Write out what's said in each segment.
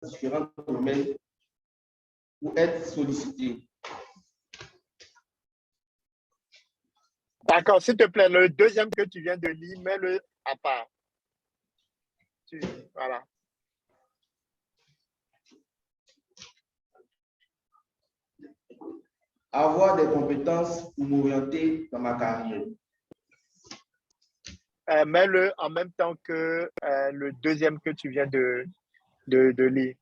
différents domaines pour être sollicité. D'accord, s'il te plaît, le deuxième que tu viens de lire, mets-le à part. Voilà. Avoir des compétences pour m'orienter dans ma carrière. Mets-le en même temps que le deuxième que tu viens de lire.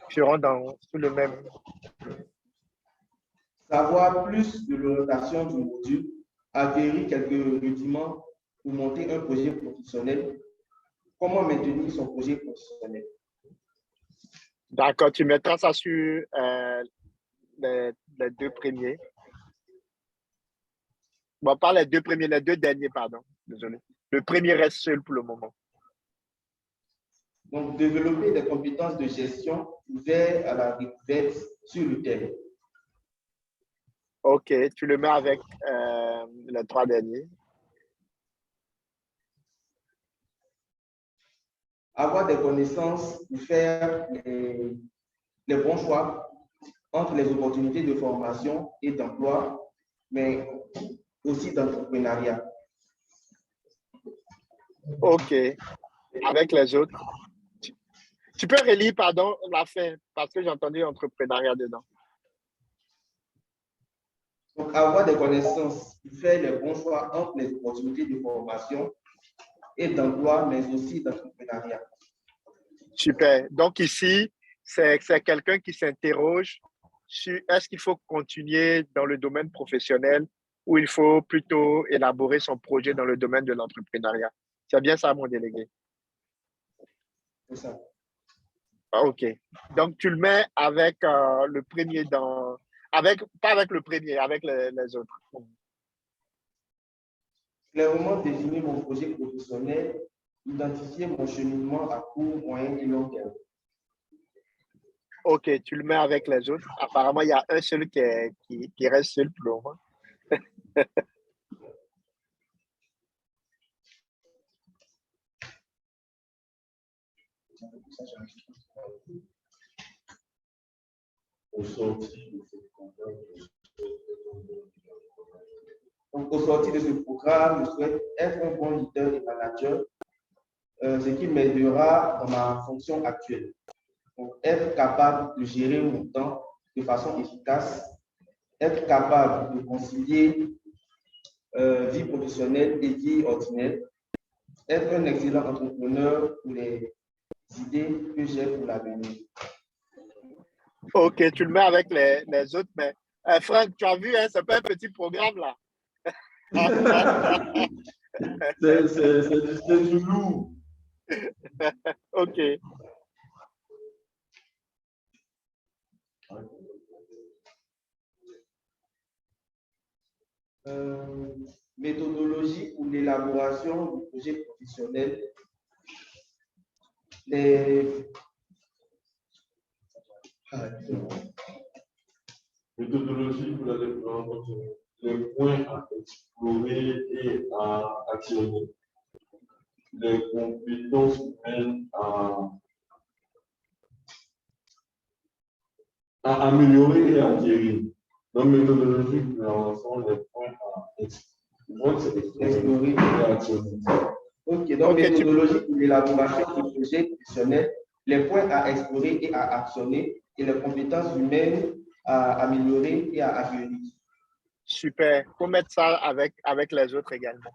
Je rentre sous le même. Savoir plus de l'orientation du module, acquérir quelques rudiments pour monter un projet professionnel. Comment maintenir son projet professionnel? D'accord, tu mettras ça sur les deux premiers. Bon, pas les deux premiers, les deux derniers, pardon. Désolé. Le premier reste seul pour le moment. Donc, développer des compétences de gestion ouvertes à la découverte sur le terrain. OK, tu le mets avec les trois derniers. Avoir des connaissances pour faire les bons choix entre les opportunités de formation et d'emploi, mais aussi d'entrepreneuriat. OK, avec les autres. Tu peux relire, pardon, la fin, parce que j'ai entendu entrepreneuriat dedans. Donc, avoir des connaissances pour faire les bons choix entre les opportunités de formation et d'emploi, mais aussi d'entrepreneuriat. Super. Donc ici, c'est quelqu'un qui s'interroge sur est-ce qu'il faut continuer dans le domaine professionnel ou il faut plutôt élaborer son projet dans le domaine de l'entrepreneuriat. C'est bien ça, mon délégué. C'est ça. Ah, OK. Donc, tu le mets avec le premier pas avec le premier, avec les autres. Clairement définir mon projet professionnel, identifier mon cheminement à court, moyen et long terme. OK, tu le mets avec les autres. Apparemment, il y a un seul qui reste seul pour le moment. Donc, au sortir de ce programme, je souhaite être un bon leader et manager, ce qui m'aidera dans ma fonction actuelle. Donc, être capable de gérer mon temps de façon efficace, être capable de concilier vie professionnelle et vie ordinaire, être un excellent entrepreneur pour les idées que j'ai pour l'avenir. OK, tu le mets avec les autres, mais Franck, tu as vu, hein, c'est pas un petit programme là. C'est du lourd. OK. Méthodologie pour l'élaboration du projet professionnel. Les méthodologie pour la développement, les points à explorer et à actionner, les compétences humaines à améliorer et à acquérir. Donc, méthodologie pour l'ensemble, les points à explorer et actionner. Ok, donc méthodologie pour l'élaboration du projet professionnel, les points à explorer et à actionner et les compétences humaines à améliorer et à acquérir. Super. Il faut mettre ça avec les autres également.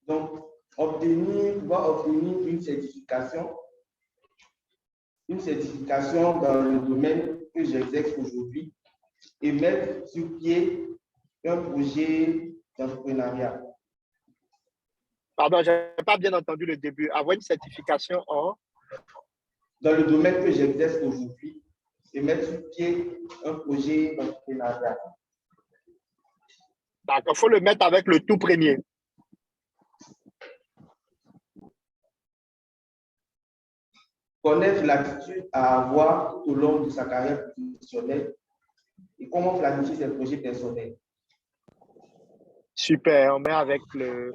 Donc, pouvoir obtenir une certification dans le domaine que j'exerce aujourd'hui et mettre sur pied un projet d'entrepreneuriat. Pardon, je n'ai pas bien entendu le début. Avoir une certification en? Dans le domaine que j'exerce aujourd'hui et mettre sur pied un projet d'entrepreneuriat. D'accord, il faut le mettre avec le tout premier. Connaître l'attitude à avoir tout au long de sa carrière professionnelle et comment planifier ses projets personnels. Super, on met avec les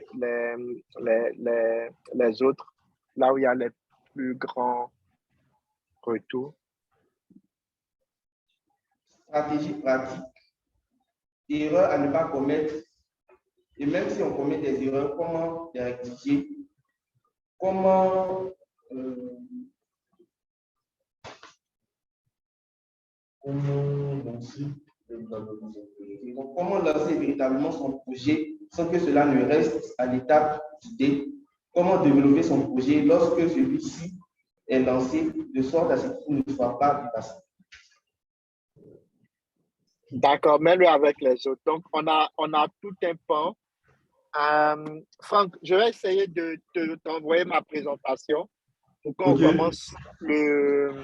autres, là où il y a les plus grands Retour. Stratégie pratique. Erreur à ne pas commettre. Et même si on commet des erreurs, comment les rectifier? Comment lancer véritablement son projet sans que cela ne reste à l'étape d'idée? Comment développer son projet lorsque celui-ci est lancé de sorte à ce qu'il ne soit pas dépassé? D'accord, mets-le avec les autres. Donc, on a tout un pan. Franck, je vais essayer de t'envoyer ma présentation pour qu'on commence le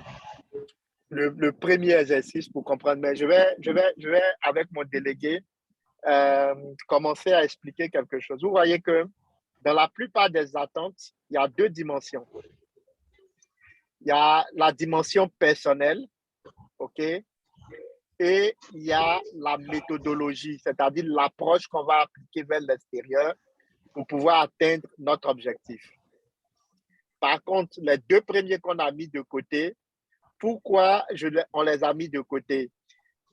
premier exercice pour comprendre. Mais je vais avec mon délégué, commencer à expliquer quelque chose. Vous voyez que dans la plupart des attentes, il y a deux dimensions. Il y a la dimension personnelle, OK? Et il y a la méthodologie, c'est-à-dire l'approche qu'on va appliquer vers l'extérieur pour pouvoir atteindre notre objectif. Par contre, les deux premiers qu'on a mis de côté, pourquoi on les a mis de côté?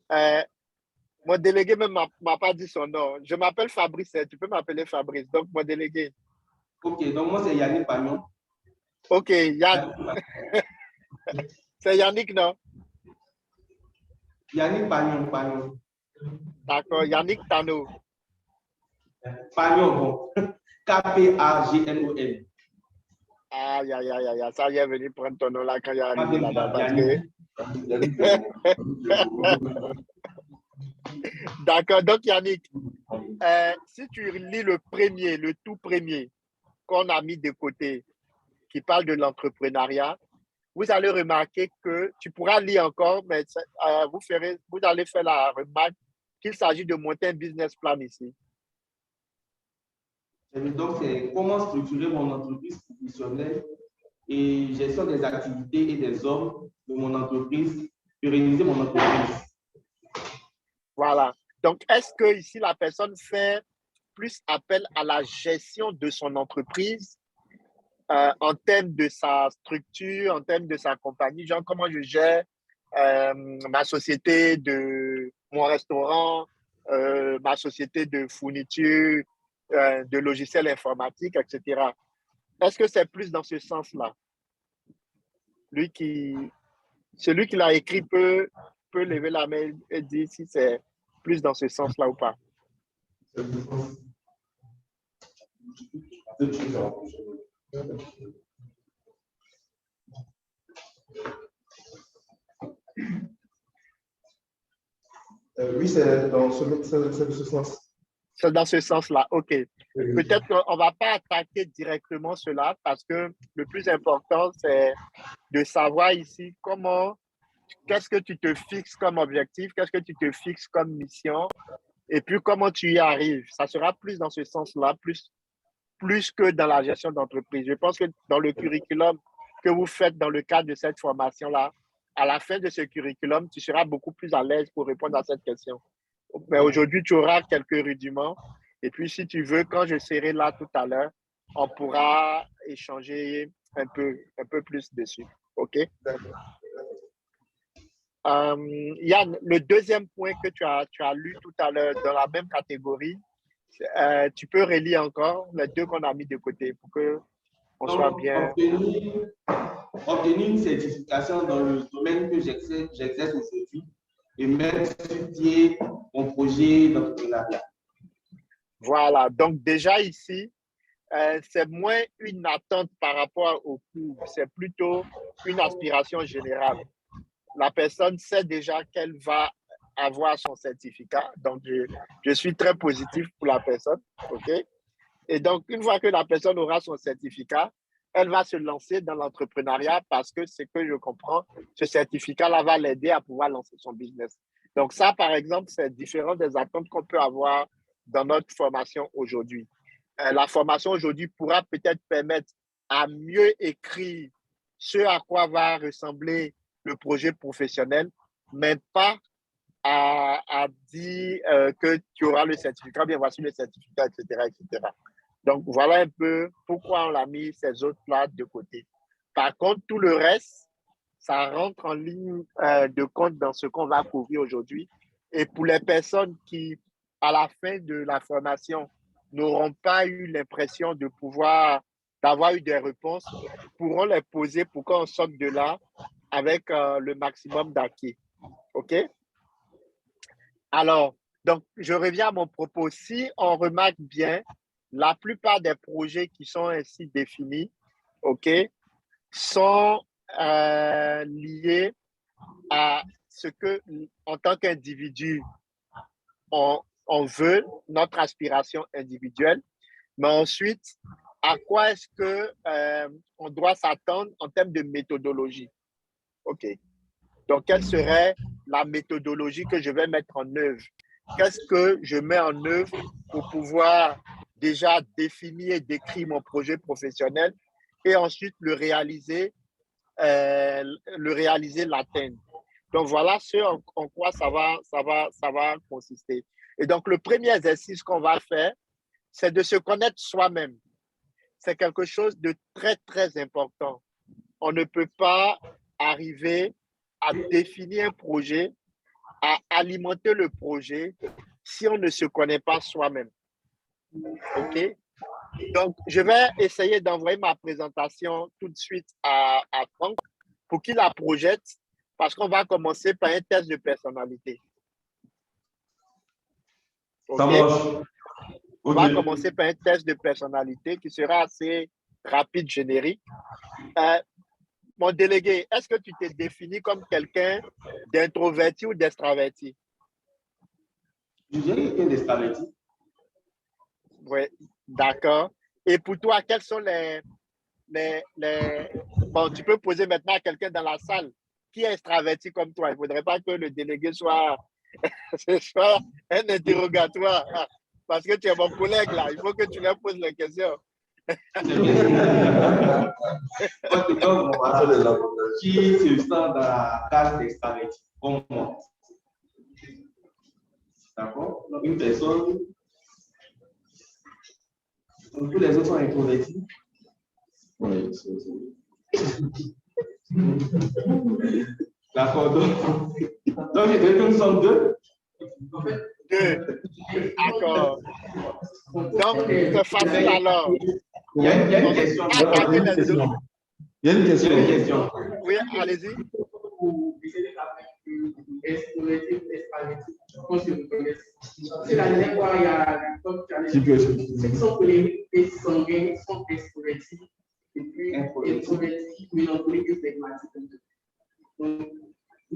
Mon délégué ne m'a pas dit son nom. Je m'appelle Fabrice, tu peux m'appeler Fabrice, donc mon délégué. Ok, donc moi c'est Yannick Pagnon. Ok, Yann. C'est Yannick, non? Yannick Pagnon. D'accord, Yannick Tano. Pagnon, bon. K-P-A-G-N-O-N. Aïe, ça y est venu prendre ton nom là quand il y a arrivé là-bas. D'accord, donc Yannick, si tu lis le tout premier qu'on a mis de côté, qui parle de l'entrepreneuriat, vous allez remarquer que tu pourras lire encore, mais vous allez faire la remarque qu'il s'agit de monter un business plan ici. Donc, c'est comment structurer mon entreprise professionnelle et gestion des activités et des hommes de mon entreprise, pérenniser mon entreprise. Voilà. Donc, est-ce que ici la personne fait plus appel à la gestion de son entreprise en termes de sa structure, en termes de sa compagnie, genre comment je gère ma société mon restaurant, ma société de fourniture, de logiciels informatiques, etc. Est-ce que c'est plus dans ce sens-là? Celui qui l'a écrit peut lever la main et dire si c'est plus dans ce sens-là ou pas. Oui, c'est dans ce sens. C'est dans ce sens-là, OK. Peut-être qu'on ne va pas attaquer directement cela parce que le plus important, c'est de savoir ici qu'est-ce que tu te fixes comme objectif, qu'est-ce que tu te fixes comme mission et puis comment tu y arrives. Ça sera plus dans ce sens-là, plus que dans la gestion d'entreprise. Je pense que dans le curriculum que vous faites dans le cadre de cette formation-là, à la fin de ce curriculum, tu seras beaucoup plus à l'aise pour répondre à cette question. Mais aujourd'hui, tu auras quelques rudiments. Et puis, si tu veux, quand je serai là tout à l'heure, on pourra échanger un peu plus dessus. OK? Yann, le deuxième point que tu as lu tout à l'heure dans la même catégorie, tu peux relire encore les deux qu'on a mis de côté pour qu'on soit bien. Obtenir une certification dans le domaine que j'exerce aujourd'hui et même étudier mon projet d'entrepreneuriat. Voilà, donc déjà ici, c'est moins une attente par rapport au cours, c'est plutôt une aspiration générale. La personne sait déjà qu'elle va avoir son certificat, donc je suis très positif pour la personne, OK? Et donc, une fois que la personne aura son certificat, elle va se lancer dans l'entrepreneuriat parce que ce que je comprends, ce certificat-là va l'aider à pouvoir lancer son business. Donc ça, par exemple, c'est différent des attentes qu'on peut avoir dans notre formation aujourd'hui. La formation aujourd'hui pourra peut-être permettre à mieux écrire ce à quoi va ressembler le projet professionnel, mais pas à dire que tu auras le certificat, bien voici le certificat, etc., etc. Donc, voilà un peu pourquoi on a mis ces autres-là de côté. Par contre, tout le reste, ça rentre en ligne de compte dans ce qu'on va couvrir aujourd'hui. Et pour les personnes qui, à la fin de la formation, n'auront pas eu l'impression d'avoir eu des réponses, pourront les poser pour qu'on sorte de là avec le maximum d'acquis. OK? Alors, donc, je reviens à mon propos. Si on remarque bien, la plupart des projets qui sont ainsi définis, OK, sont liés à ce que, en tant qu'individu, on veut, notre aspiration individuelle, mais ensuite, à quoi est-ce que on doit s'attendre en termes de méthodologie? OK. Donc, quelle serait la méthodologie que je vais mettre en œuvre? Qu'est-ce que je mets en œuvre pour pouvoir déjà définir et décrire mon projet professionnel et ensuite le réaliser, l'atteindre. Donc, voilà ce en quoi ça va consister. Et donc, le premier exercice qu'on va faire, c'est de se connaître soi-même. C'est quelque chose de très, très important. On ne peut pas arriver à définir un projet, à alimenter le projet si on ne se connaît pas soi-même. OK? Donc, je vais essayer d'envoyer ma présentation tout de suite à Franck pour qu'il la projette parce qu'on va commencer par un test de personnalité. Okay? Ça marche. On va commencer par un test de personnalité qui sera assez rapide, générique. Mon délégué, est-ce que tu t'es défini comme quelqu'un d'introverti ou d'extraverti? Je dirais quelqu'un d'extraverti. Oui, d'accord. Et pour toi, quels sont Bon, tu peux poser maintenant à quelqu'un dans la salle qui est extraverti comme toi. Il ne faudrait pas que le délégué soit un interrogatoire. Parce que tu es mon collègue là. Il faut que tu leur poses les questions. Qui se sent dans la case d'extraverti comme moi. D'accord? Une personne. Tous les autres sont introvertis. Oui, d'accord. Donc, je dirais que nous sommes deux. Deux. D'accord. Donc, c'est facile alors. Il y a une question. Il y a une question. Oui, allez-y. C'est la dernière fois, il y a ceux qui sont polémiques et sanguins sont extrovertis et puis introvertis, mélancoliques et flegmatiques.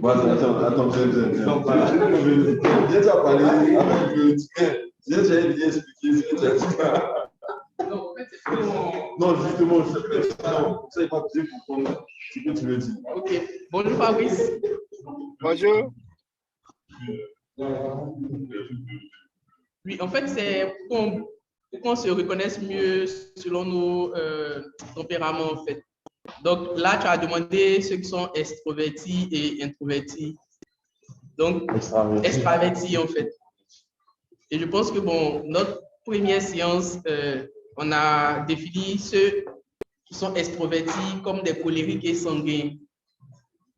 Attends, j'ai déjà parlé avec le j'ai bien expliqué. Non, en fait, non, justement, je ne sais pas bien comprendre ce que tu veux dire. Ok. Bonjour Fabrice. Bonjour. Oui, en fait, c'est pour qu'on se reconnaisse mieux selon nos tempéraments, en fait. Donc là, tu as demandé ceux qui sont extrovertis et introvertis. Donc, extravertis, en fait. Et je pense que, bon, notre première séance, on a défini ceux qui sont extrovertis comme des colériques et sanguins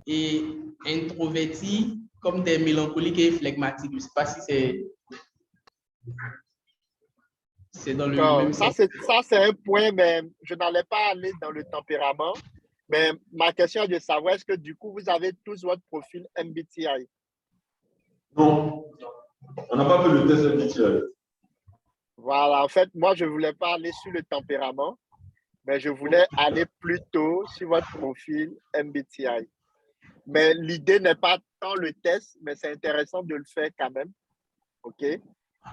et introvertis comme des mélancoliques et flegmatiques. Je ne sais pas si c'est dans le même sens. Ça, c'est un point, mais je n'allais pas aller dans le tempérament. Mais ma question est de savoir, est-ce que du coup, vous avez tous votre profil MBTI? Non, on n'a pas fait le test MBTI. Voilà, en fait, moi, je ne voulais pas aller sur le tempérament, mais je voulais aller plutôt sur votre profil MBTI. Mais l'idée n'est pas tant le test, mais c'est intéressant de le faire quand même. OK?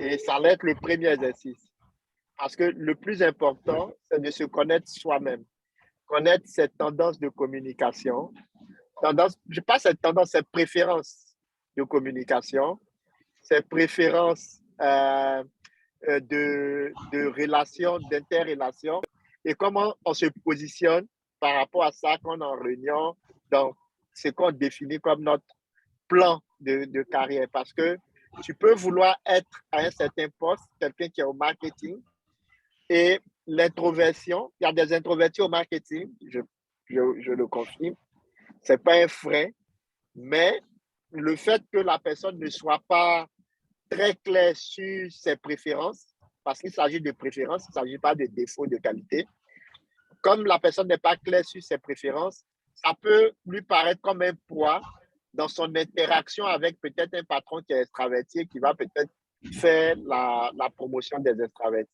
Et ça va être le premier exercice. Parce que le plus important, c'est de se connaître soi-même. Connaître ses tendances de communication. Je pas cette tendance, ses préférences de communication, ses préférences de relations, d'interrelations et comment on se positionne par rapport à ça qu'on est en réunion dans ce qu'on définit comme notre plan de carrière. Parce que tu peux vouloir être à un certain poste, quelqu'un qui est au marketing, et l'introversion, il y a des introvertis au marketing, je le confirme. c'est pas un frein, mais le fait que la personne ne soit pas très claire sur ses préférences, parce qu'il s'agit de préférences, il ne s'agit pas de défauts de qualité. Comme la personne n'est pas claire sur ses préférences, ça peut lui paraître comme un poids dans son interaction avec peut-être un patron qui est extraverti et qui va peut-être faire la promotion des extravertis.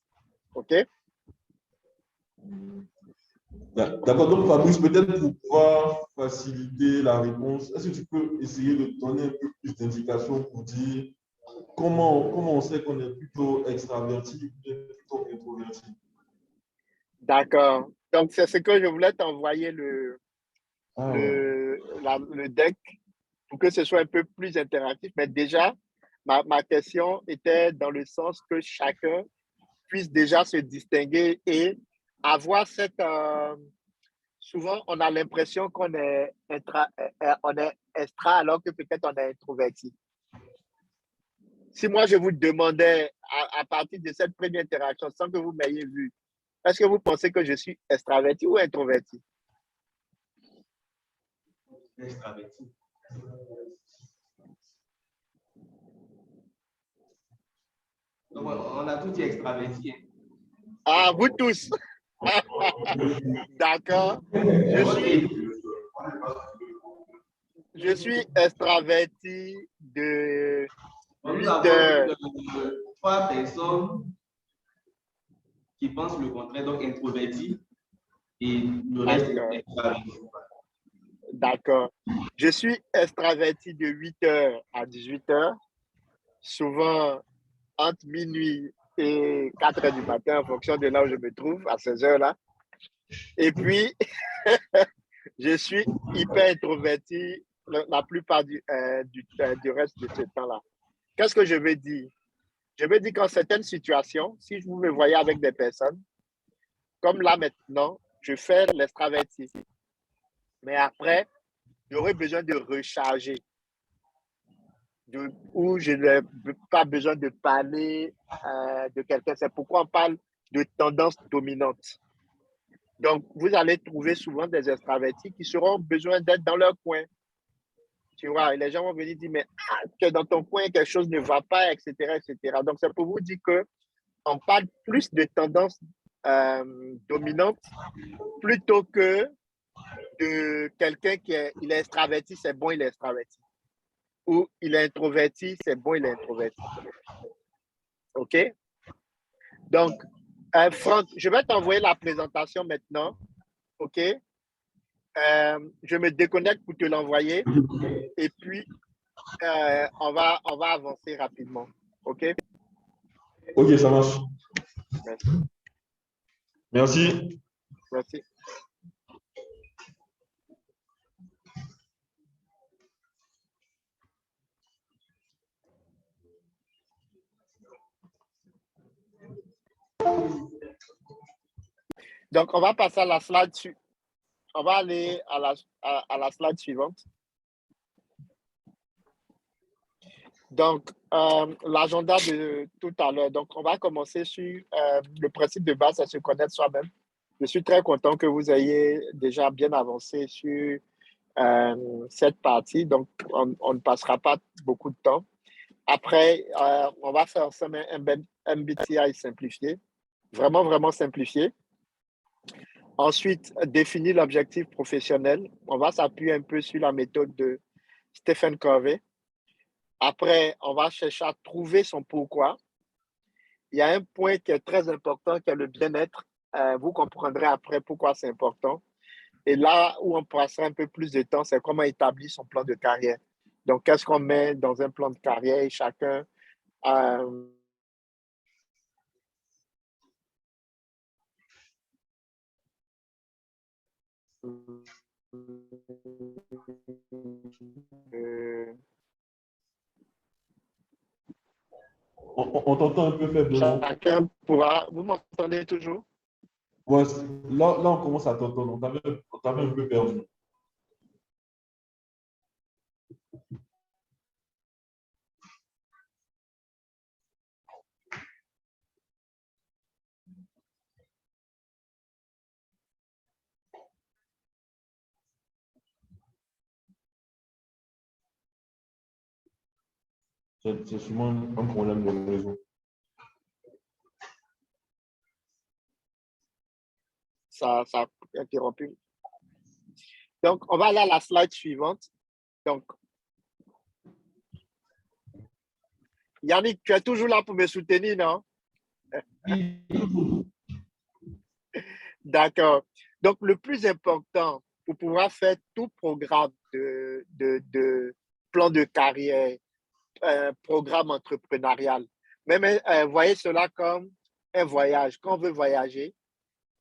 OK? D'accord, donc Fabrice, peut-être pour pouvoir faciliter la réponse, est-ce que tu peux essayer de donner un peu plus d'indications pour dire comment on sait qu'on est plutôt extraverti ou plutôt introverti? D'accord. Donc, c'est ce que je voulais t'envoyer Ah ouais. le deck pour que ce soit un peu plus interactif. Mais déjà, ma question était dans le sens que chacun puisse déjà se distinguer et avoir cette... souvent, on a l'impression qu'on est, on est extra alors que peut-être on est introverti. Si moi, je vous demandais à partir de cette première interaction, sans que vous m'ayez vu, est-ce que vous pensez que je suis extraverti ou introverti? Extraverti. Donc, on a tout dit extraverti. Ah, vous tous. D'accord. Je suis extraverti de Nous 8 avons heures. 3 personnes qui pensent le contraire, donc introverti, et le reste est extraverti. D'accord. Je suis extraverti de 8 heures à 18 heures, souvent entre minuit et 4 heures du matin, en fonction de là où je me trouve, à ces heures-là. Et puis, je suis hyper introverti la plupart du reste de ce temps-là. Qu'est-ce que je veux dire? Je veux dire qu'en certaines situations, si vous me voyez avec des personnes, comme là maintenant, je fais l'extraverti. Mais après, j'aurai besoin de recharger, où je n'ai pas besoin de parler de quelqu'un. C'est pourquoi on parle de tendance dominante. Donc, vous allez trouver souvent des extravertis qui auront besoin d'être dans leur coin. Tu vois, et les gens vont venir dire, mais que dans ton coin, quelque chose ne va pas, etc., etc. Donc, c'est pour vous dire qu'on parle plus de tendance dominante plutôt que de quelqu'un il est extraverti, c'est bon, il est extraverti. Ou il est introverti, c'est bon, il est introverti. OK? Donc, Franck, je vais t'envoyer la présentation maintenant. OK? Je me déconnecte pour te l'envoyer. Et puis, on va avancer rapidement. OK? Ok, ça marche. Merci. Merci. Merci. Donc, on va passer à la slide suivante. On va aller à la slide suivante. Donc, l'agenda de tout à l'heure. Donc, on va commencer sur le principe de base, c'est se connaître soi-même. Je suis très content que vous ayez déjà bien avancé sur cette partie. Donc, on ne passera pas beaucoup de temps. Après, on va faire ensemble un MBTI simplifié, vraiment, vraiment simplifié. Ensuite, définir l'objectif professionnel. On va s'appuyer un peu sur la méthode de Stephen Covey. Après, on va chercher à trouver son pourquoi. Il y a un point qui est très important, qui est le bien-être. Vous comprendrez après pourquoi c'est important. Et là où on passera un peu plus de temps, c'est comment établir son plan de carrière. Donc, qu'est-ce qu'on met dans un plan de carrière et chacun On t'entend un peu faiblement. chacun pourra... Vous m'entendez toujours? Ouais, là, on commence à t'entendre. On t'avait un peu perdu. C'est sûrement un problème de réseau. Ça a interrompu. Donc, on va aller à la slide suivante. Donc, Yannick, tu es toujours là pour me soutenir, non? D'accord. Donc, le plus important pour pouvoir faire tout programme de plan de carrière, programme entrepreneurial, même voyez cela comme un voyage. Quand on veut voyager,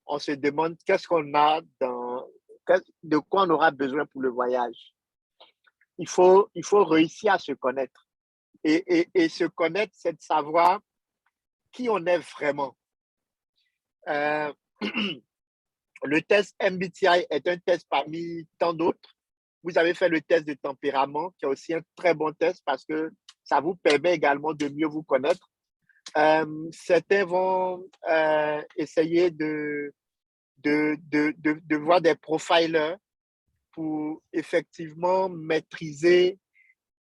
on se demande qu'est-ce qu'on a de quoi on aura besoin pour le voyage. Il faut réussir à se connaître. Et se connaître, c'est de savoir qui on est vraiment. Le test MBTI est un test parmi tant d'autres. Vous avez fait le test de tempérament, qui est aussi un très bon test parce que ça vous permet également de mieux vous connaître. Certains vont essayer de voir des profilers pour effectivement maîtriser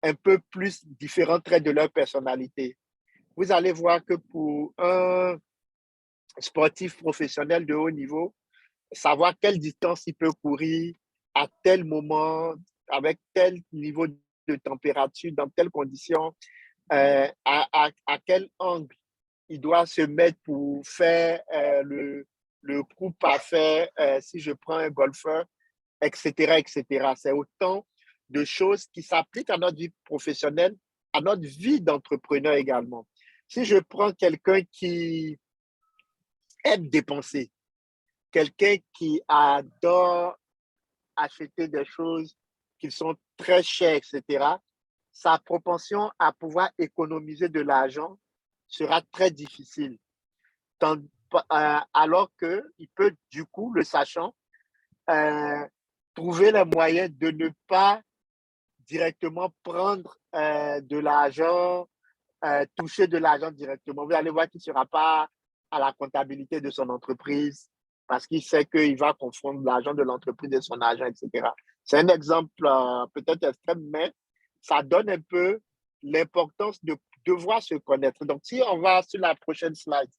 un peu plus différents traits de leur personnalité. Vous allez voir que pour un sportif professionnel de haut niveau, savoir quelle distance il peut courir à tel moment, avec tel niveau de température, dans telles conditions, à quel angle il doit se mettre pour faire le coup parfait, si je prends un golfeur, etc., etc. C'est autant de choses qui s'appliquent à notre vie professionnelle, à notre vie d'entrepreneur également. Si je prends quelqu'un qui aime dépenser, quelqu'un qui adore acheter des choses qui sont très chères, etc., sa propension à pouvoir économiser de l'argent sera très difficile. Alors qu'il peut, du coup, le sachant, trouver les moyens de ne pas directement prendre de l'argent, toucher de l'argent directement. Vous allez voir qu'il ne sera pas à la comptabilité de son entreprise parce qu'il sait qu'il va confondre l'argent de l'entreprise et son argent, etc. C'est un exemple peut-être extrême, mais ça donne un peu l'importance de devoir se connaître. Donc, si on va sur la prochaine slide,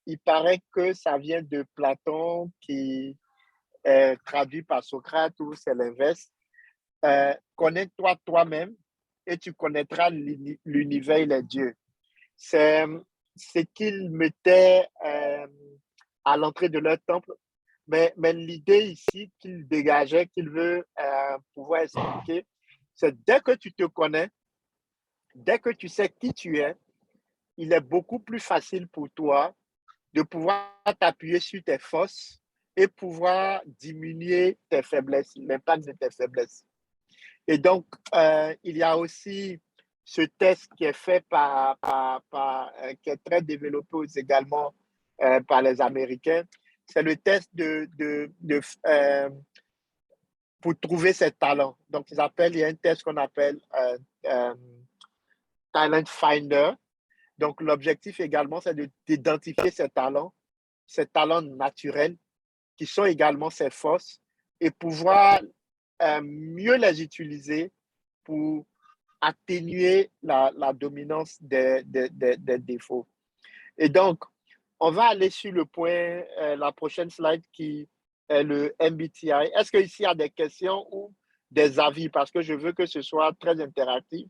il paraît que ça vient de Platon qui est traduit par Socrate ou c'est l'inverse. Connais-toi toi-même et tu connaîtras l'univers et les dieux. C'est ce qu'ils mettaient à l'entrée de leur temple. Mais l'idée ici qu'il dégageait, qu'il veut pouvoir expliquer, c'est dès que tu te connais, dès que tu sais qui tu es, il est beaucoup plus facile pour toi de pouvoir t'appuyer sur tes forces et pouvoir diminuer tes faiblesses, l'impact de tes faiblesses. Et donc, il y a aussi ce test qui est fait qui est très développé également par les Américains. C'est le test pour trouver ses talents. Donc, il y a un test qu'on appelle Talent Finder. Donc, l'objectif également, c'est d'identifier ses talents naturels, qui sont également ses forces, et pouvoir mieux les utiliser pour atténuer la dominance des défauts. Et donc, on va aller sur le point, la prochaine slide qui est le MBTI. Est-ce qu'ici, il y a des questions ou des avis? Parce que je veux que ce soit très interactif,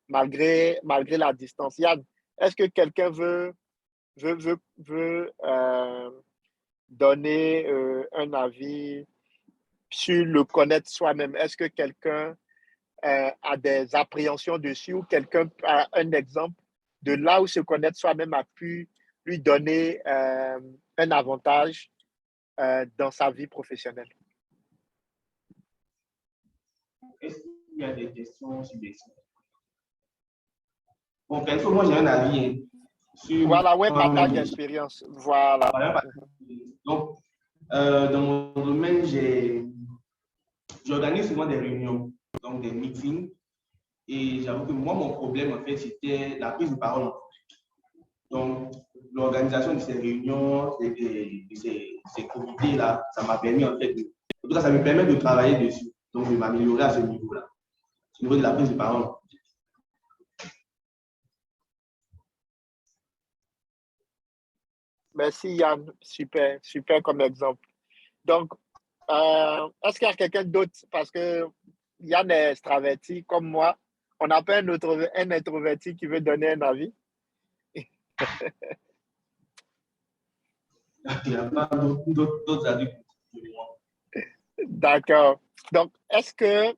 malgré la distance. Yann, est-ce que quelqu'un veut donner un avis sur le connaître soi-même? Est-ce que quelqu'un a des appréhensions dessus ou quelqu'un a un exemple de là où se connaître soi-même a pu lui donner un avantage dans sa vie professionnelle? Est-ce qu'il y a des questions sur les slides? Bon, perso, moi j'ai un avis sur. Voilà, ouais, partage d'expérience. Voilà. Donc, dans mon domaine, j'organise souvent des réunions, donc des meetings. Et j'avoue que moi, mon problème, en fait, c'était la prise de parole. Donc, l'organisation de ces réunions, de ces comités-là, ça m'a permis, en fait, en tout cas, ça me permet de travailler dessus, donc de m'améliorer à ce niveau-là, au niveau de la prise de parole. Merci Yann, super, super comme exemple. Donc, est-ce qu'il y a quelqu'un d'autre? Parce que Yann est extraverti comme moi. On n'a pas un introverti qui veut donner un avis. Il n'y a pas d'autres avis pour moi. D'accord. Donc, est-ce que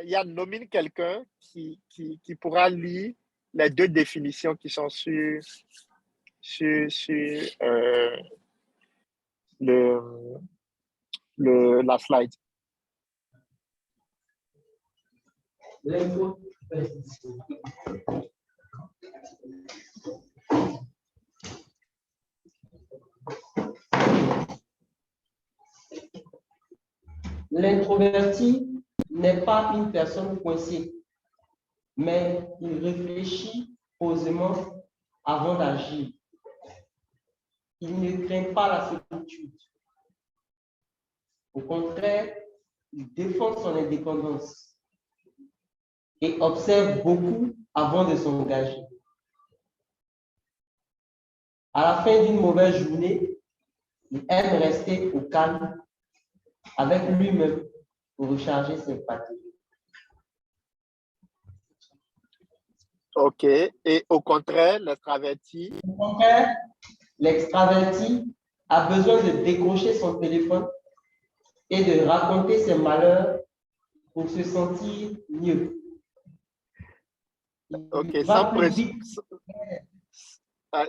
Yann nomine quelqu'un qui pourra lire les deux définitions qui sont sur le, la slide? L'introverti n'est pas une personne coincée, mais il réfléchit posément avant d'agir. Il ne craint pas la solitude. Au contraire, il défend son indépendance et observe beaucoup avant de s'engager. À la fin d'une mauvaise journée, il aime rester au calme avec lui-même pour recharger ses batteries. OK. Et au contraire, l'extraverti. Au contraire, l'extraverti a besoin de décrocher son téléphone et de raconter ses malheurs pour se sentir mieux. OK.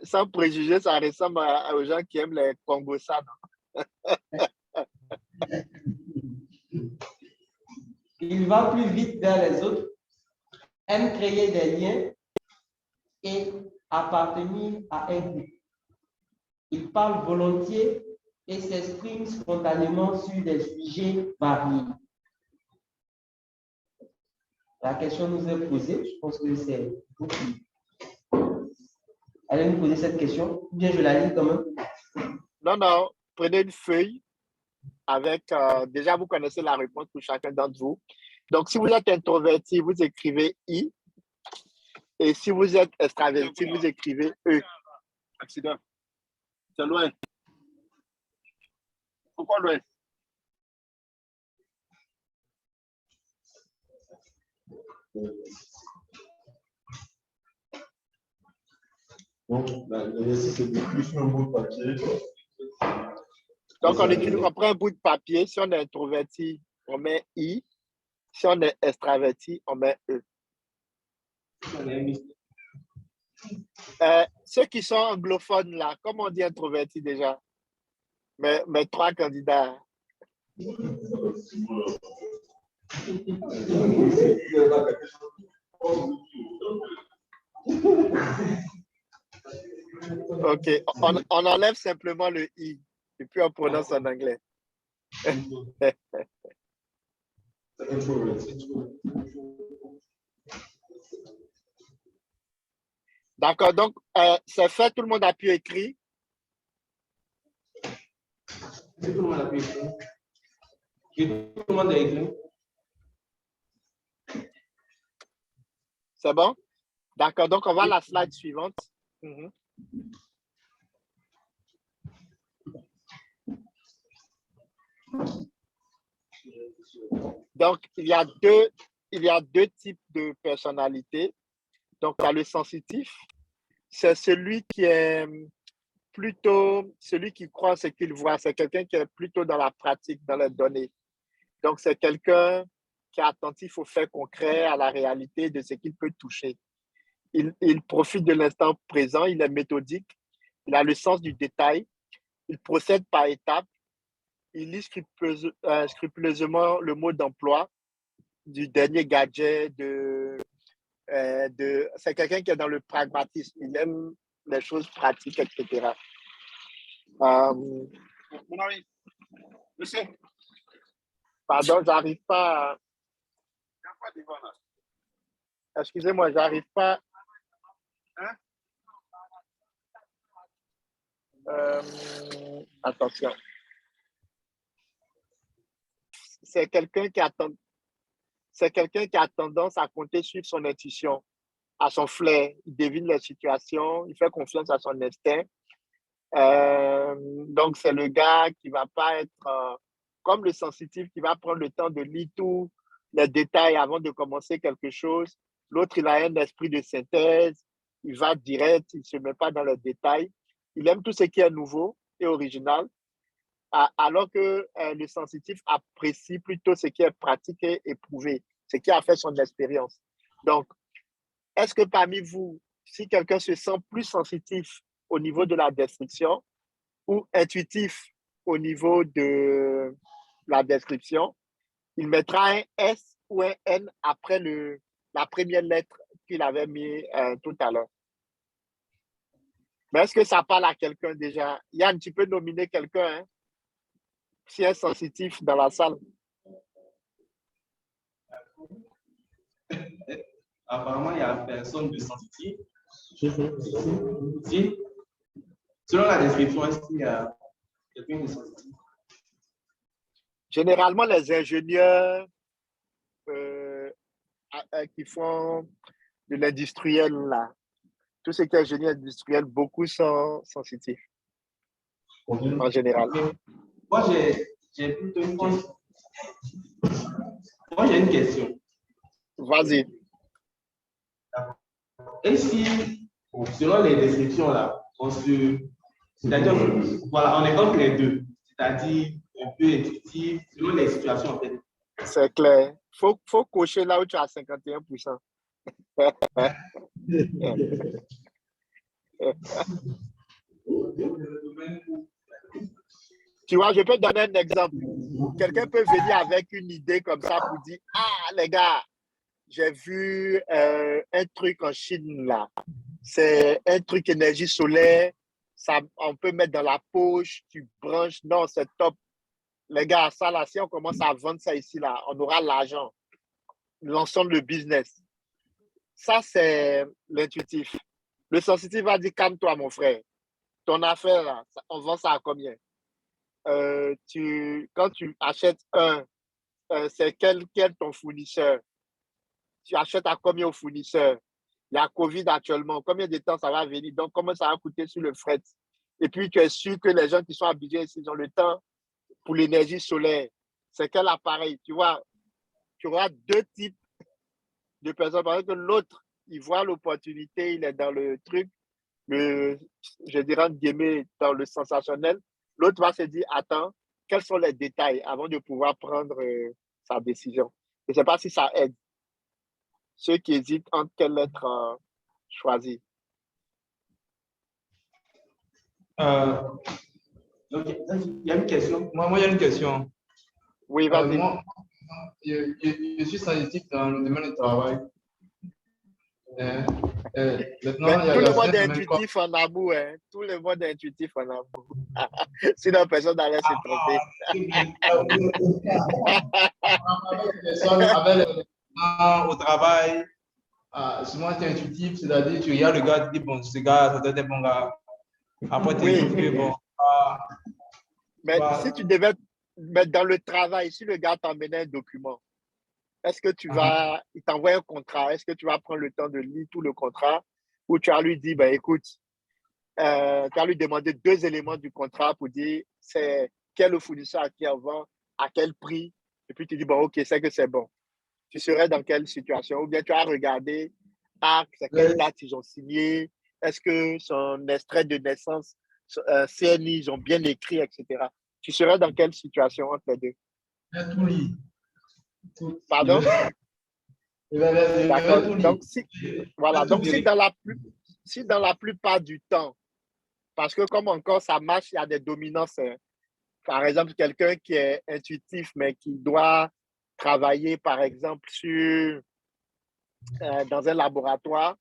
Sans préjuger, ça ressemble aux gens qui aiment les Congo-san. Il va plus vite vers les autres, aime créer des liens et appartenir à un groupe. Il parle volontiers et s'exprime spontanément sur des sujets variés. La question nous est posée, je pense que c'est vous qui allez nous poser cette question, ou bien je la lis quand même. Non, non, prenez une feuille avec, déjà vous connaissez la réponse pour chacun d'entre vous. Donc, si vous êtes introverti, vous écrivez I. Et si vous êtes extraverti, vous écrivez E. Accident. C'est loin. Pourquoi loin? Donc, l'exercice, c'est de plus sur un bout de papier. Donc, on prend un bout de papier. Si on est introverti, on met I. Si on est extraverti, on met E. Ceux qui sont anglophones, là, comment on dit introverti déjà? Mes trois candidats. OK. On enlève simplement le I et puis on prononce en anglais. D'accord. Donc, c'est fait. Tout le monde a pu écrire. Tout le monde a pu écrire. Tout le monde a écrit. C'est bon? D'accord. Donc, on va à la slide suivante. Donc, il y a deux types de personnalités. Donc, il y a le sensitif. C'est celui qui est plutôt, celui qui croit ce qu'il voit. C'est quelqu'un qui est plutôt dans la pratique, dans les données. Donc, c'est quelqu'un qui est attentif aux faits concrets, à la réalité de ce qu'il peut toucher. Il profite de l'instant présent, il est méthodique, il a le sens du détail, il procède par étapes, il lit scrupuleusement le mot d'emploi du dernier gadget, c'est quelqu'un qui est dans le pragmatisme, il aime les choses pratiques, etc. Mon ami, monsieur, pardon, j'arrive pas à... Excusez-moi, j'arrive pas... Hein? Attention. C'est quelqu'un qui a tendance à compter sur son intuition, à son flair. Il devine les situations, il fait confiance à son instinct. Donc, c'est le gars qui ne va pas être comme le sensitif, qui va prendre le temps de lire tous les détails avant de commencer quelque chose. L'autre, il a un esprit de synthèse, il va direct, il ne se met pas dans les détails. Il aime tout ce qui est nouveau et original, alors que le sensitif apprécie plutôt ce qui est pratique et éprouvé, ce qui a fait son expérience. Donc, est-ce que parmi vous, si quelqu'un se sent plus sensitif au niveau de la description ou intuitif au niveau de la description, il mettra un S ou un N après la première lettre qu'il avait mis tout à l'heure? Mais est-ce que ça parle à quelqu'un déjà? Yann, tu peux nominer quelqu'un, hein, si est sensitif dans la salle. Apparemment, il n'y a personne de sensitif. Si, selon la description, est-ce qu'il y a quelqu'un de sensitif? Généralement, les ingénieurs qui font de l'industriel, là, tout ce qui est ingénieur industriel, beaucoup sont sensitifs, en général. Moi, j'ai plutôt une question. Moi, j'ai une question. Vas-y. Et si, selon les descriptions, là, c'est-à-dire, voilà, on est entre les deux, c'est-à-dire un peu intuitif, selon les situations, en fait. C'est clair. Faut cocher là où tu as 51%. Tu vois, je peux te donner un exemple. Quelqu'un peut venir avec une idée comme ça pour dire, ah, les gars, j'ai vu un truc en Chine, là. C'est un truc énergie solaire. Ça, on peut mettre dans la poche, tu branches. Non, c'est top. Les gars, ça, là, si on commence à vendre ça ici, là, on aura l'argent. L'ensemble de business. Ça, c'est l'intuitif. Le sensitif va dire, calme-toi, mon frère. Ton affaire, là, on vend ça à combien? Quand tu achètes c'est quel ton fournisseur? Tu achètes à combien au fournisseur? Il y a Covid actuellement. Combien de temps ça va venir? Donc, comment ça va coûter sur le fret? Et puis, tu es sûr que les gens qui sont habitués ici ont le temps pour l'énergie solaire. C'est quel appareil? Tu vois, tu auras deux types de personnes. Parce que l'autre, il voit l'opportunité, il est dans le truc, je dirais, dans le sensationnel. L'autre va se dire, attends, quels sont les détails avant de pouvoir prendre sa décision? Je ne sais pas si ça aide ceux qui hésitent entre quelle lettre choisir. Donc, il y a une question. Moi, il y a une question. Oui, vas-y. Moi, je suis sensitif dans le domaine du travail. Maintenant, tout le monde est intuitif en amour. Hein? Tout le monde est intuitif en amour. Sinon, personne n'allait se tromper. Au travail, souvent c'est intuitif, c'est-à-dire tu regardes le gars, tu dis, bon, ce gars, ça doit être un bon gars. Après, tu dis que bon. Mais si tu devais mettre dans le travail, si le gars t'emmenait un document, est-ce que il t'envoie un contrat, est-ce que tu vas prendre le temps de lire tout le contrat ou tu vas lui dire, ben écoute, tu vas lui demander 2 éléments du contrat pour dire c'est quel le fournisseur à qui on vend, à quel prix, et puis tu dis, bon, ok, c'est que c'est bon. Tu serais dans quelle situation? Ou bien tu as regardé, c'est quelle date ils ont signé, est-ce que son extrait de naissance, CNI, ils ont bien écrit, etc. Tu serais dans quelle situation entre les deux? Tout lit. Pardon? D'accord. Donc, si dans la plupart du temps, parce que comme encore ça marche, il y a des dominances. Hein. Par exemple, quelqu'un qui est intuitif, mais qui doit travailler, par exemple, dans un laboratoire,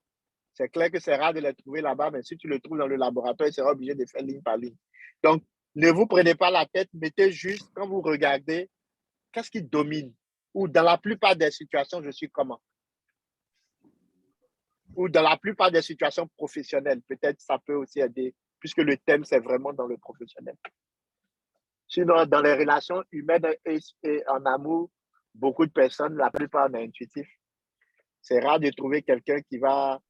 c'est clair que c'est rare de les trouver là-bas, mais si tu le trouves dans le laboratoire, il sera obligé de faire ligne par ligne. Donc, ne vous prenez pas la tête, mettez juste, quand vous regardez, qu'est-ce qui domine? Ou dans la plupart des situations, je suis comment? Ou dans la plupart des situations professionnelles, peut-être ça peut aussi aider, puisque le thème, c'est vraiment dans le professionnel. Sinon, dans les relations humaines et en amour, beaucoup de personnes, la plupart, on est intuitif. C'est rare de trouver quelqu'un qui va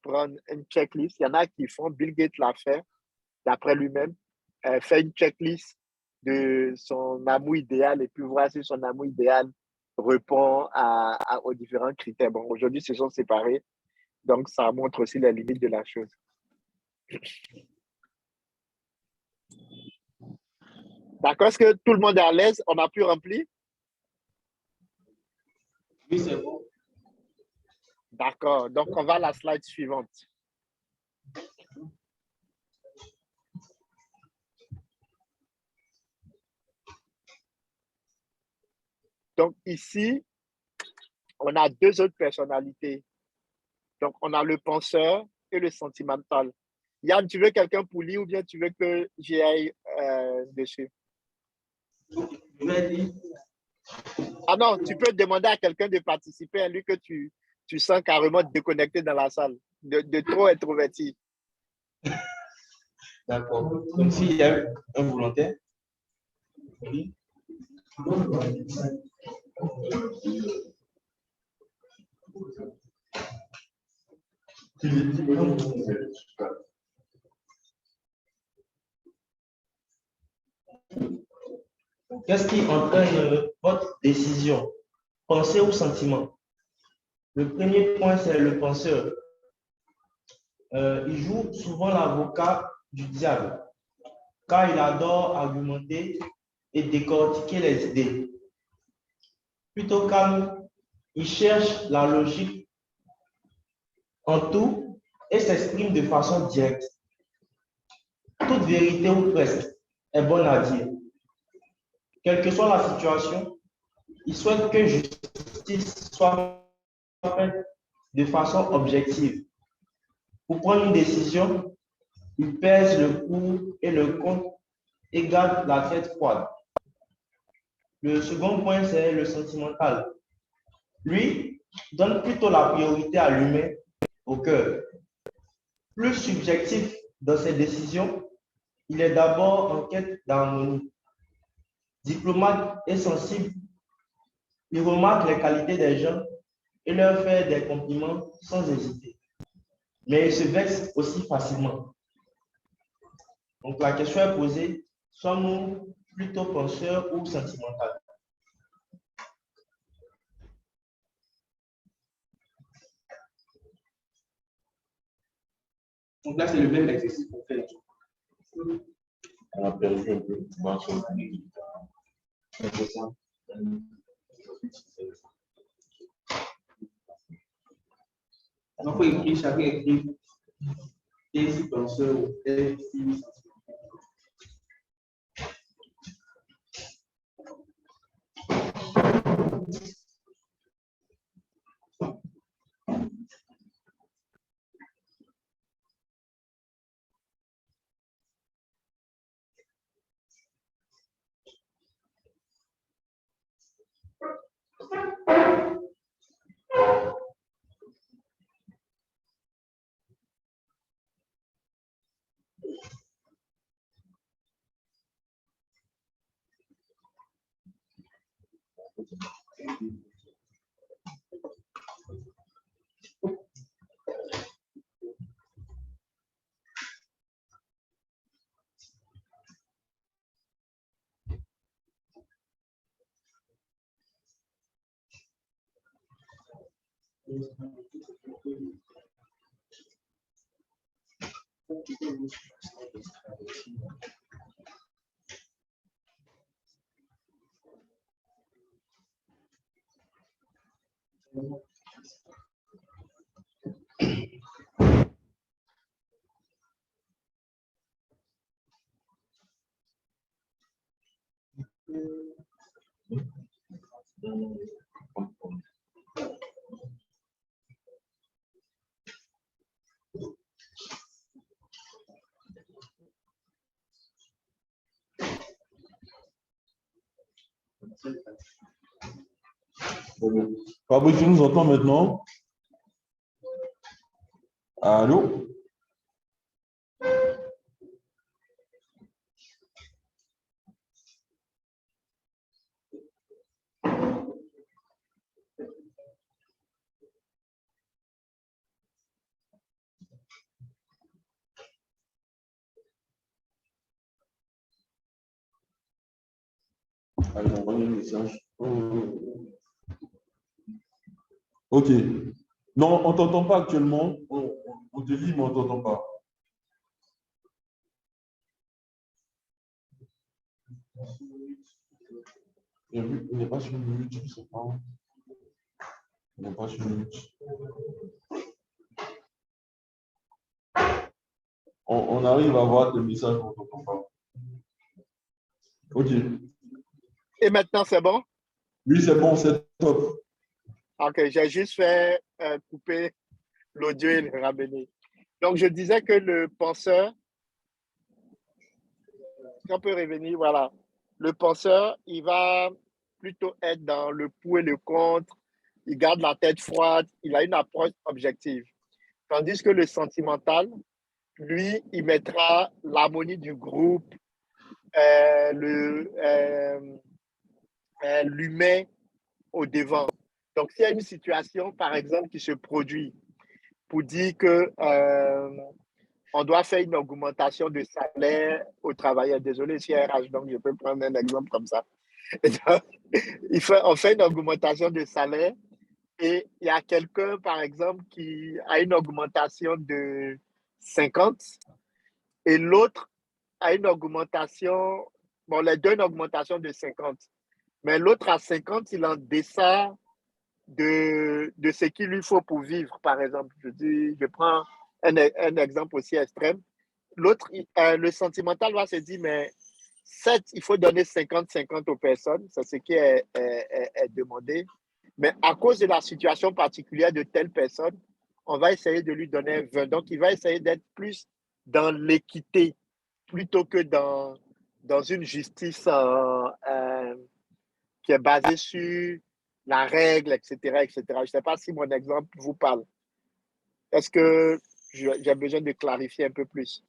prendre une checklist. Il y en a qui font, Bill Gates l'a fait. d'après lui-même, fait une checklist de son amour idéal et puis voir si son amour idéal répond aux différents critères. Bon, aujourd'hui, ils se sont séparés, donc ça montre aussi les limites de la chose. D'accord, est-ce que tout le monde est à l'aise? On a pu remplir? Oui, c'est bon. D'accord, donc on va à la slide suivante. Donc ici, on a deux autres personnalités. Donc on a le penseur et le sentimental. Yann, tu veux quelqu'un pour lire ou bien tu veux que j'y aille dessus? Je vais dire. Ah non, tu peux demander à quelqu'un de participer, à lui que tu sens carrément déconnecté dans la salle, de trop introverti. D'accord. Donc, s'il y a un volontaire, oui. Qu'est-ce qui entraîne votre décision? Pensée ou sentiment? Le premier point, c'est le penseur. Il joue souvent l'avocat du diable, car il adore argumenter et décortiquer les idées. Plutôt calme, il cherche la logique en tout et s'exprime de façon directe. Toute vérité ou presque est bonne à dire. Quelle que soit la situation, il souhaite que justice soit faite de façon objective. Pour prendre une décision, il pèse le pour et le contre et garde la tête froide. Le second point, c'est le sentimental. Lui donne plutôt la priorité à l'humain, au cœur. Plus subjectif dans ses décisions, il est d'abord en quête d'harmonie. Diplomate et sensible, il remarque les qualités des gens et leur fait des compliments sans hésiter. Mais il se vexe aussi facilement. Donc la question est posée, sommes-nous plutôt penseurs ou sentimentaux? Donc là, c'est le même exercice qu'on fait. On a perdu un peu. C'est ça. Donc, il faut écrire, chacun écrit et si penseur ou et si Fabrice, tu nous entends maintenant? Allô? Ah, il m'a envoyé un message. Oh. Ok. Non, on ne t'entend pas actuellement. On te lit, mais on ne t'entend pas. Il n'est pas sur mute, je ne sais pas. Il n'est pas sur mute. On arrive à voir tes messages, on ne t'entend pas. Ok. Et maintenant, c'est bon? Oui, c'est bon, c'est top. OK, j'ai juste fait couper l'audio et le ramener. Donc, je disais que le penseur, si on peut revenir, voilà. Le penseur, il va plutôt être dans le pour et le contre. Il garde la tête froide. Il a une approche objective. Tandis que le sentimental, lui, il mettra l'harmonie du groupe, l'humain au devant. Donc, s'il y a une situation, par exemple, qui se produit pour dire que on doit faire une augmentation de salaire aux travailleurs. Désolé, si RH, donc je peux prendre un exemple comme ça. On fait une augmentation de salaire et il y a quelqu'un, par exemple, qui a une augmentation de 50 et l'autre a une augmentation, bon, les deux une augmentation de 50. Mais l'autre à 50, il en descend de ce qu'il lui faut pour vivre, par exemple. Je prends un exemple aussi extrême. L'autre, le sentimental va se dire, mais certes, il faut donner 50-50 aux personnes, c'est ce qui est demandé, mais à cause de la situation particulière de telle personne, on va essayer de lui donner 20. Donc, il va essayer d'être plus dans l'équité plutôt que dans une justice qui est basée sur la règle, etc., etc. Je ne sais pas si mon exemple vous parle. Est-ce que j'ai besoin de clarifier un peu plus?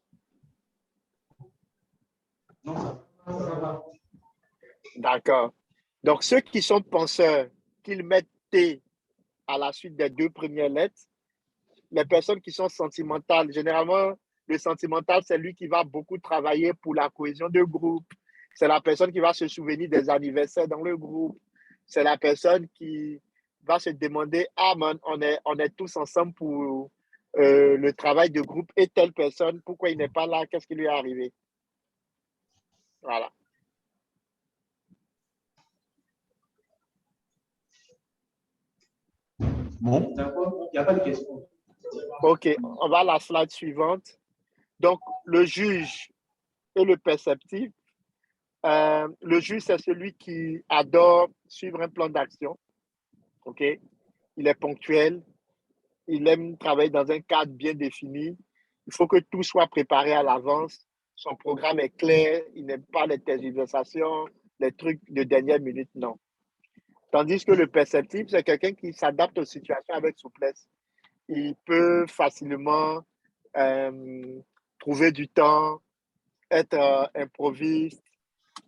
Non, ça va. D'accord. Donc, ceux qui sont penseurs, qu'ils mettent T à la suite des deux premières lettres, les personnes qui sont sentimentales, généralement, le sentimental, c'est lui qui va beaucoup travailler pour la cohésion de groupe. C'est la personne qui va se souvenir des anniversaires dans le groupe. C'est la personne qui va se demander, ah man, on est tous ensemble pour le travail de groupe et telle personne, pourquoi il n'est pas là, qu'est-ce qui lui est arrivé? Voilà. Bon. D'accord, il n'y a pas de question. OK, on va à la slide suivante. Donc, le juge et le perceptif. Le juge, c'est celui qui adore suivre un plan d'action. OK? Il est ponctuel. Il aime travailler dans un cadre bien défini. Il faut que tout soit préparé à l'avance. Son programme est clair. Il n'aime pas les tergiversations, les trucs de dernière minute, non. Tandis que le perceptif, c'est quelqu'un qui s'adapte aux situations avec souplesse. Il peut facilement trouver du temps, être improviste.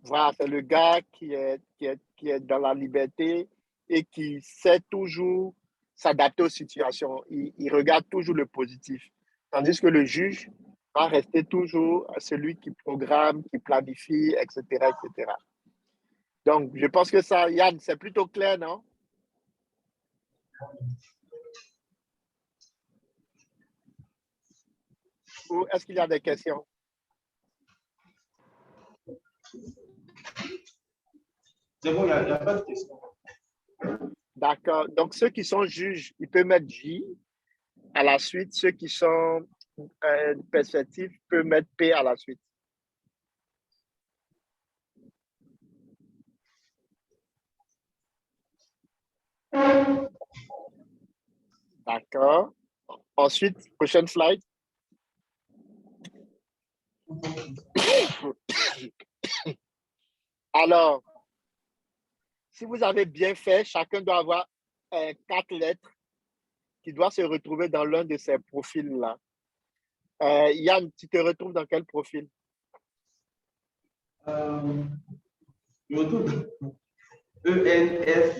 Voilà, c'est le gars qui est dans la liberté et qui sait toujours s'adapter aux situations. Il regarde toujours le positif. Tandis que le juge va rester toujours celui qui programme, qui planifie, etc., etc. Donc, je pense que ça, Yann, c'est plutôt clair, non? Ou est-ce qu'il y a des questions? C'est bon, il n'y a pas de question. D'accord. Donc, ceux qui sont juges, ils peuvent mettre J. À la suite, ceux qui sont perceptifs peuvent mettre P à la suite. D'accord. Ensuite, prochaine slide. Alors, si vous avez bien fait, chacun doit avoir 4 lettres qui doivent se retrouver dans l'un de ces profils-là. Yann, tu te retrouves dans quel profil? Je retrouve ENF.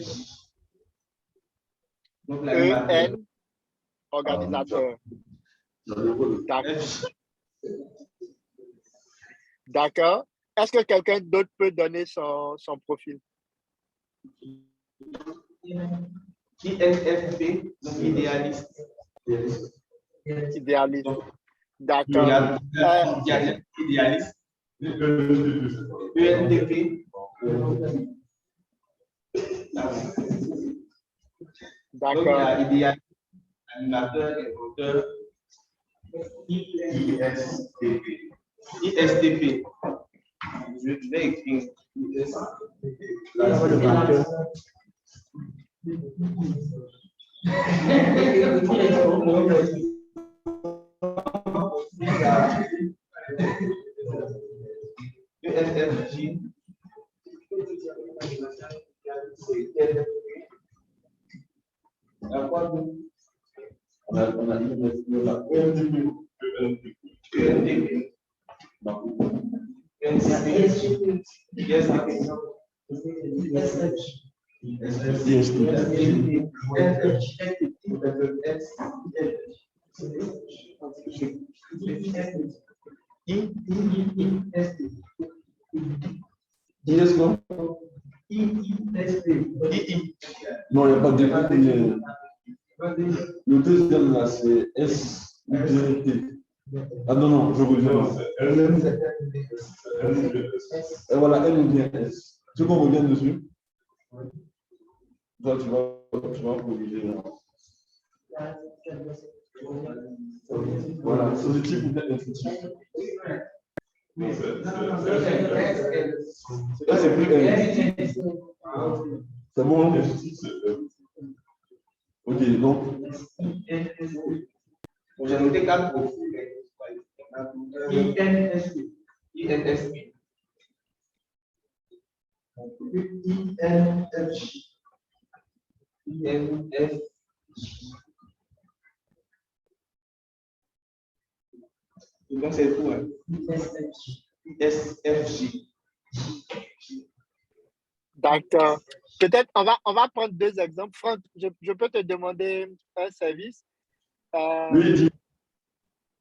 Donc, EN, organisateur. D'accord. est-ce que quelqu'un d'autre peut donner son profil? INFP, donc idéaliste. Idéaliste. D'accord. Idéaliste. ENTP. Donc, il y a idéaliste, animateur et auteur. ISTP. ISTP. Je vais écrire ESFJ. On a Non, il n'y a pas de le deuxième là, c'est S ou bien T. Ah non, non, je reviens. Et voilà, N ou bien S. Tu veux qu'on revienne dessus? Toi, tu vas corriger. Voilà, positif ou bien intuitif. Là, c'est plus N. C'est bon? Ok, donc. J'ai noté 4 profils. INSP. INSP. INFJ. INFJ. Donc, c'est tout. Hein. ISFJ. D'accord. Peut-être on va prendre 2 exemples. Franck, je peux te demander un service. Oui.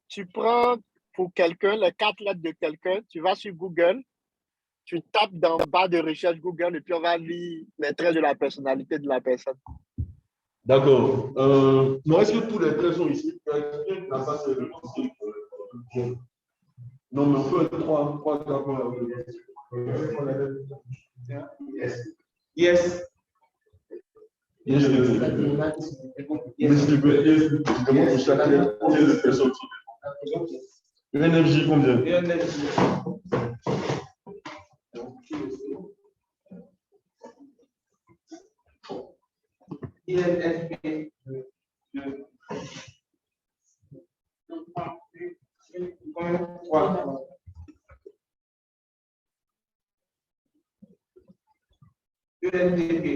Tu prends pour quelqu'un les 4 lettres de quelqu'un, tu vas sur Google, tu tapes dans le bas de recherche Google et puis on va lire les traits de la personnalité de la personne. D'accord. Non, est-ce que tous les traits sont ici? Non, mais on peut être 3 d'accord. Yes. Mais si tu veux, vraiment pour chaque lettre, combien de personnes? ENFJ, combien? INFP. UNDP.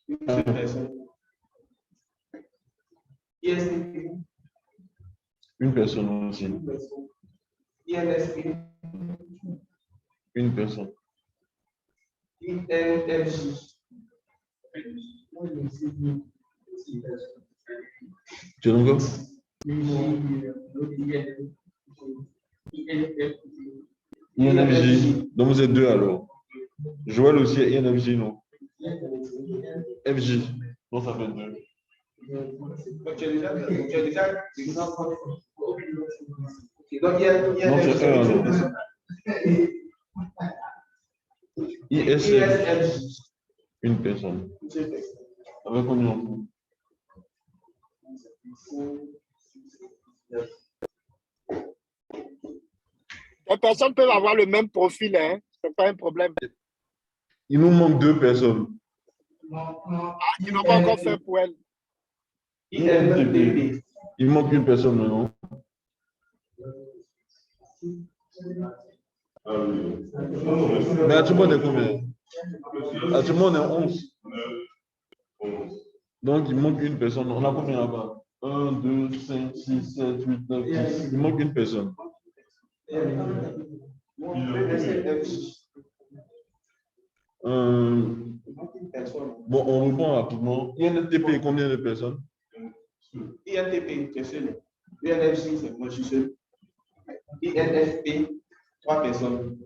Une personne. ISTP. Une personne aussi. INSP. Une personne. INFJ. Tu es encore? INFJ. Donc vous êtes 2 alors. Joël aussi est INFJ, non? FJ. Donc ça fait 2. Donc tu as déjà. Donc non, c'est 1 alors. ISFJ. Une personne. Avec combien? Les personnes peuvent avoir le même profil, hein? Ce n'est pas un problème. Il nous manque 2 personnes. Ils n'ont pas encore fait pour elle. INTP. Il manque une personne maintenant. Mais à tout le monde est combien? À tout le monde est 11. Donc il manque une personne. On a combien là-bas? 1, 2, 5, 6, 7, 8, 9, 10. Il manque une personne. Bon, on répond rapidement. INTP, combien de personnes? INTP, c'est seul. INFJ, c'est moi, je suis seul. INFP, 3 personnes.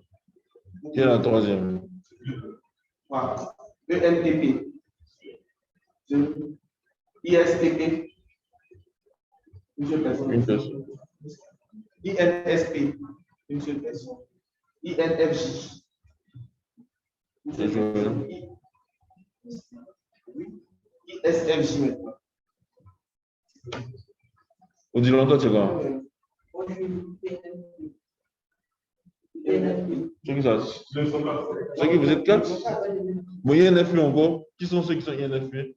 Qui est la troisième? Voilà. ENTP, 2. ISTP, une seule personne. Une personne. INSP, une seule personne. INFJ, une seule personne. ISFJ maintenant. Odilon, toi, tu es quoi? C'est qui ça? C'est qui vous êtes 4? Bon, INFP encore. Qui sont ceux qui sont INFP?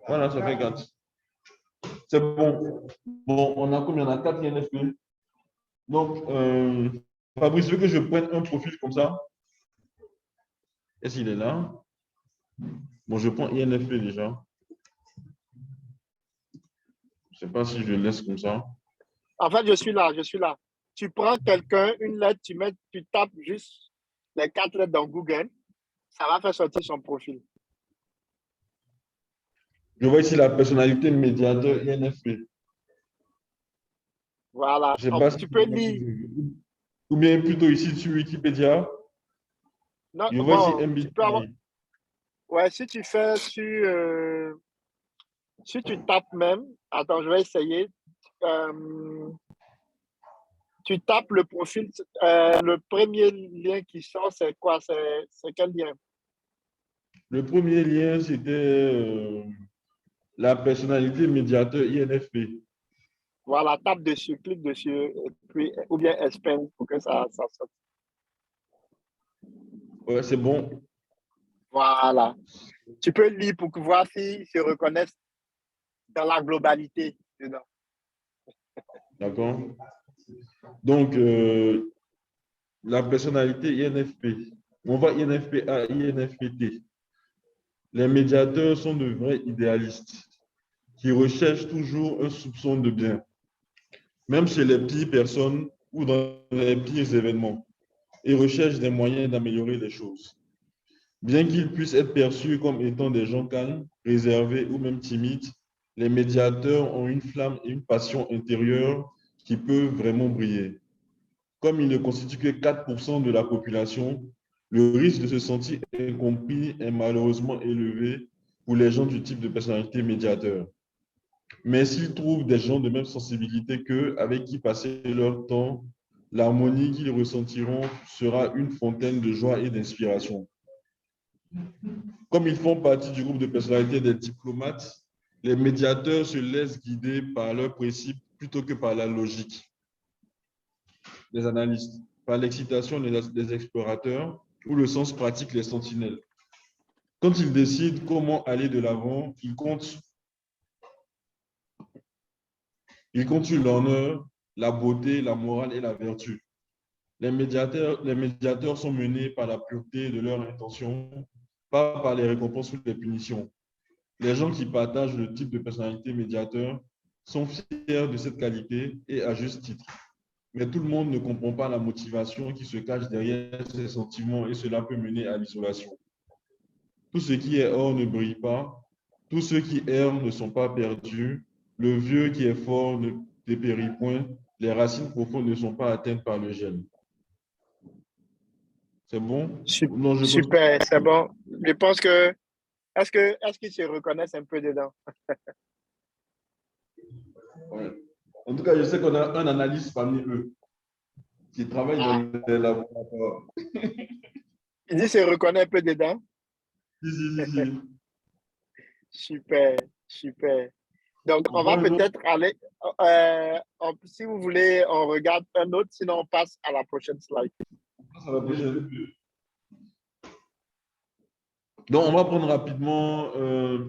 Voilà, ça fait 4. C'est bon. Bon, on a combien? On a 4 INFP. Donc, Fabrice, veux que je prenne un profil comme ça? Est-ce qu'il est là? Bon, je prends INFP déjà. Je ne sais pas si je le laisse comme ça. En fait, je suis là. Tu prends quelqu'un, une lettre, tu tapes juste les 4 lettres dans Google, ça va faire sortir son profil. Je vois ici la personnalité médiateur INFP. Voilà. Je sais pas si tu peux lire. Ou bien plutôt ici sur Wikipédia. Non, Je vois ici bon, MBTI. tu peux avoir... Ouais, si tu fais sur... si tu tapes même... Attends, je vais essayer. Tu tapes le profil. Le premier lien qui sort, c'est quoi? C'est quel lien? Le premier lien, c'était la personnalité médiateur INFP. Voilà, tape dessus, clique dessus, et puis, ou bien expand pour que ça sorte. Ouais, c'est bon. Voilà. Tu peux lire pour voir s'ils se reconnaissent dans la globalité dedans. D'accord. Donc, la personnalité INFP. On va INFP A, INFPT. Les médiateurs sont de vrais idéalistes qui recherchent toujours un soupçon de bien, même chez les pires personnes ou dans les pires événements, et recherchent des moyens d'améliorer les choses. Bien qu'ils puissent être perçus comme étant des gens calmes, réservés ou même timides, les médiateurs ont une flamme et une passion intérieure qui peuvent vraiment briller. Comme ils ne constituent que 4% de la population, le risque de se sentir incompris est malheureusement élevé pour les gens du type de personnalité médiateur. Mais s'ils trouvent des gens de même sensibilité qu'eux, avec qui passer leur temps, l'harmonie qu'ils ressentiront sera une fontaine de joie et d'inspiration. Comme ils font partie du groupe de personnalités des diplomates, les médiateurs se laissent guider par leurs principes plutôt que par la logique des analystes, par l'excitation des explorateurs ou le sens pratique des sentinelles. Quand ils décident comment aller de l'avant, ils comptent sur l'honneur, la beauté, la morale et la vertu. Les médiateurs sont menés par la pureté de leur intention, pas par les récompenses ou les punitions. Les gens qui partagent le type de personnalité médiateur sont fiers de cette qualité et à juste titre. Mais tout le monde ne comprend pas la motivation qui se cache derrière ces sentiments et cela peut mener à l'isolation. Tout ce qui est or ne brille pas, tous ceux qui errent ne sont pas perdus, le vieux qui est fort ne dépérit point, les racines profondes ne sont pas atteintes par le gel. C'est bon? Non, super, c'est bon. Je pense que est-ce qu'ils se reconnaissent un peu dedans? Ouais. En tout cas, je sais qu'on a un analyste parmi eux qui travaille dans les laboratoires. Il dit se reconnaît un peu dedans? Si. Super, super. Donc, on va Bonjour. peut-être aller, si vous voulez, on regarde un autre, sinon on passe à la prochaine slide. Donc, on va prendre rapidement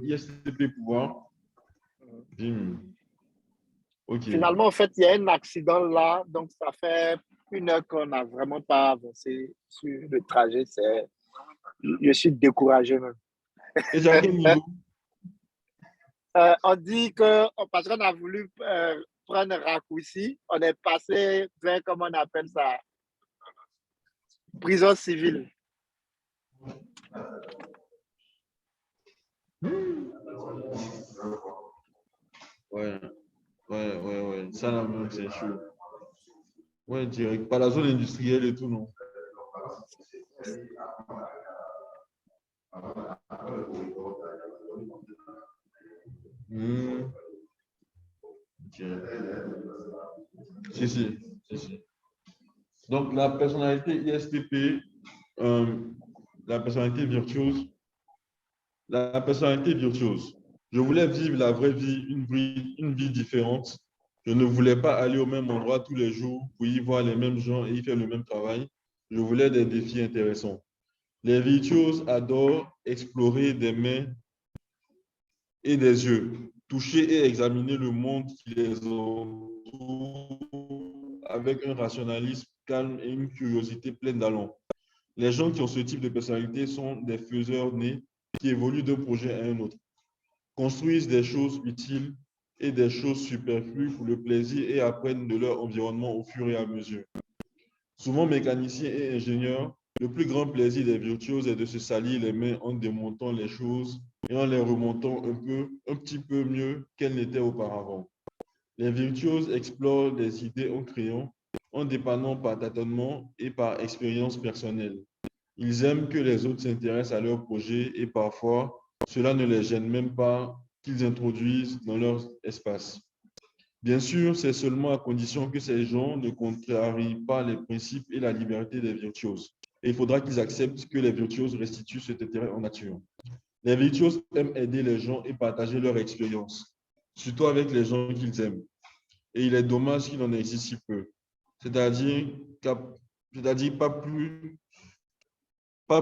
ISTP pouvoir. Okay. Finalement, en fait, il y a un accident là, donc ça fait 1 heure qu'on n'a vraiment pas avancé sur le trajet. Je suis découragé même. Et à quel niveau? On dit que, parce qu'on a voulu prendre un raccourci, on est passé vers, comment on appelle ça, prison civile. Ouais. Ça, là, c'est chaud. Ouais, direct. Pas la zone industrielle et tout, non. Hmm. Si, si, si, si. Donc, la personnalité ISTP, euh, la personnalité virtuose, la personnalité virtuose. Je voulais vivre la vraie vie, une vie différente. Je ne voulais pas aller au même endroit tous les jours pour y voir les mêmes gens et y faire le même travail. Je voulais des défis intéressants. Les virtuoses adorent explorer des mains et des yeux, toucher et examiner le monde qui les entoure avec un rationalisme calme et une curiosité pleine d'allant. Les gens qui ont ce type de personnalité sont des faiseurs nés qui évoluent d'un projet à un autre, construisent des choses utiles et des choses superflues pour le plaisir et apprennent de leur environnement au fur et à mesure. Souvent mécaniciens et ingénieurs, le plus grand plaisir des virtuoses est de se salir les mains en démontant les choses et en les remontant un petit peu mieux qu'elles n'étaient auparavant. Les virtuoses explorent des idées en créant, en dépannant par tâtonnement et par expérience personnelle. Ils aiment que les autres s'intéressent à leurs projets et parfois, cela ne les gêne même pas qu'ils introduisent dans leur espace. Bien sûr, c'est seulement à condition que ces gens ne contrarient pas les principes et la liberté des virtuoses. Et il faudra qu'ils acceptent que les virtuoses restituent cet intérêt en nature. Les virtuoses aiment aider les gens et partager leur expérience, surtout avec les gens qu'ils aiment. Et il est dommage qu'il en existe si peu. C'est-à-dire pas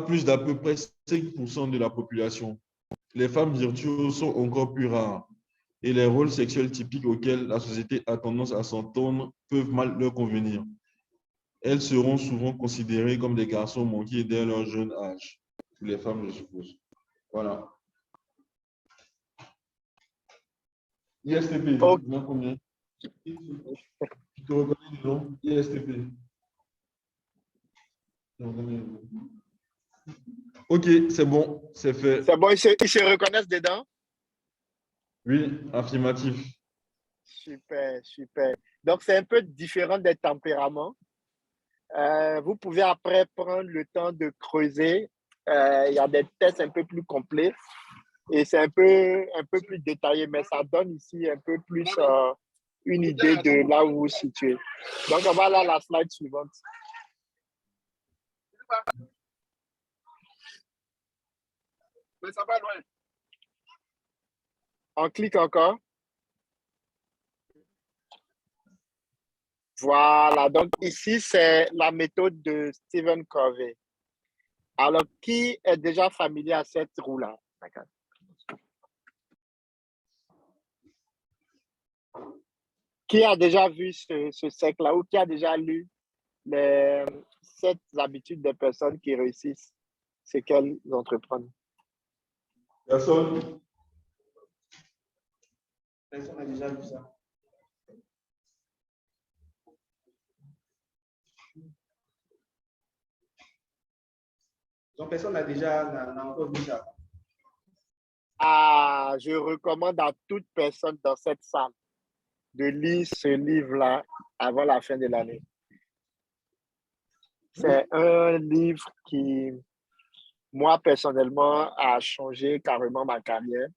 plus d'à peu près 5% de la population. Les femmes virtuoses sont encore plus rares et les rôles sexuels typiques auxquels la société a tendance à s'entendre peuvent mal leur convenir. Elles seront souvent considérées comme des garçons manqués dès leur jeune âge. Pour les femmes, je suppose. Voilà. ISTP, Ok. non combien? Tu te reconnais le nom? ISTP. Ok, c'est bon, c'est fait. C'est bon, ils se reconnaissent dedans? Oui, affirmatif. Super, super. Donc, c'est un peu différent des tempéraments. Vous pouvez après prendre le temps de creuser. Il y a des tests un peu plus complets et c'est un peu plus détaillé, mais ça donne ici un peu plus une idée de là où vous vous situez. Donc, on va aller à la slide suivante. Mais ça va loin. On clique encore. Voilà, donc ici, c'est la méthode de Stephen Covey. Alors, qui est déjà familier à cette roue-là? Qui a déjà vu ce cercle-là ou qui a déjà lu les 7 habitudes des personnes qui réussissent ce qu'elles entreprennent? Personne? Personne n'a déjà vu ça. Donc, personne n'a encore vu ça. Ah, je recommande à toute personne dans cette salle de lire ce livre-là avant la fin de l'année. C'est un livre qui, moi, personnellement, a changé carrément ma carrière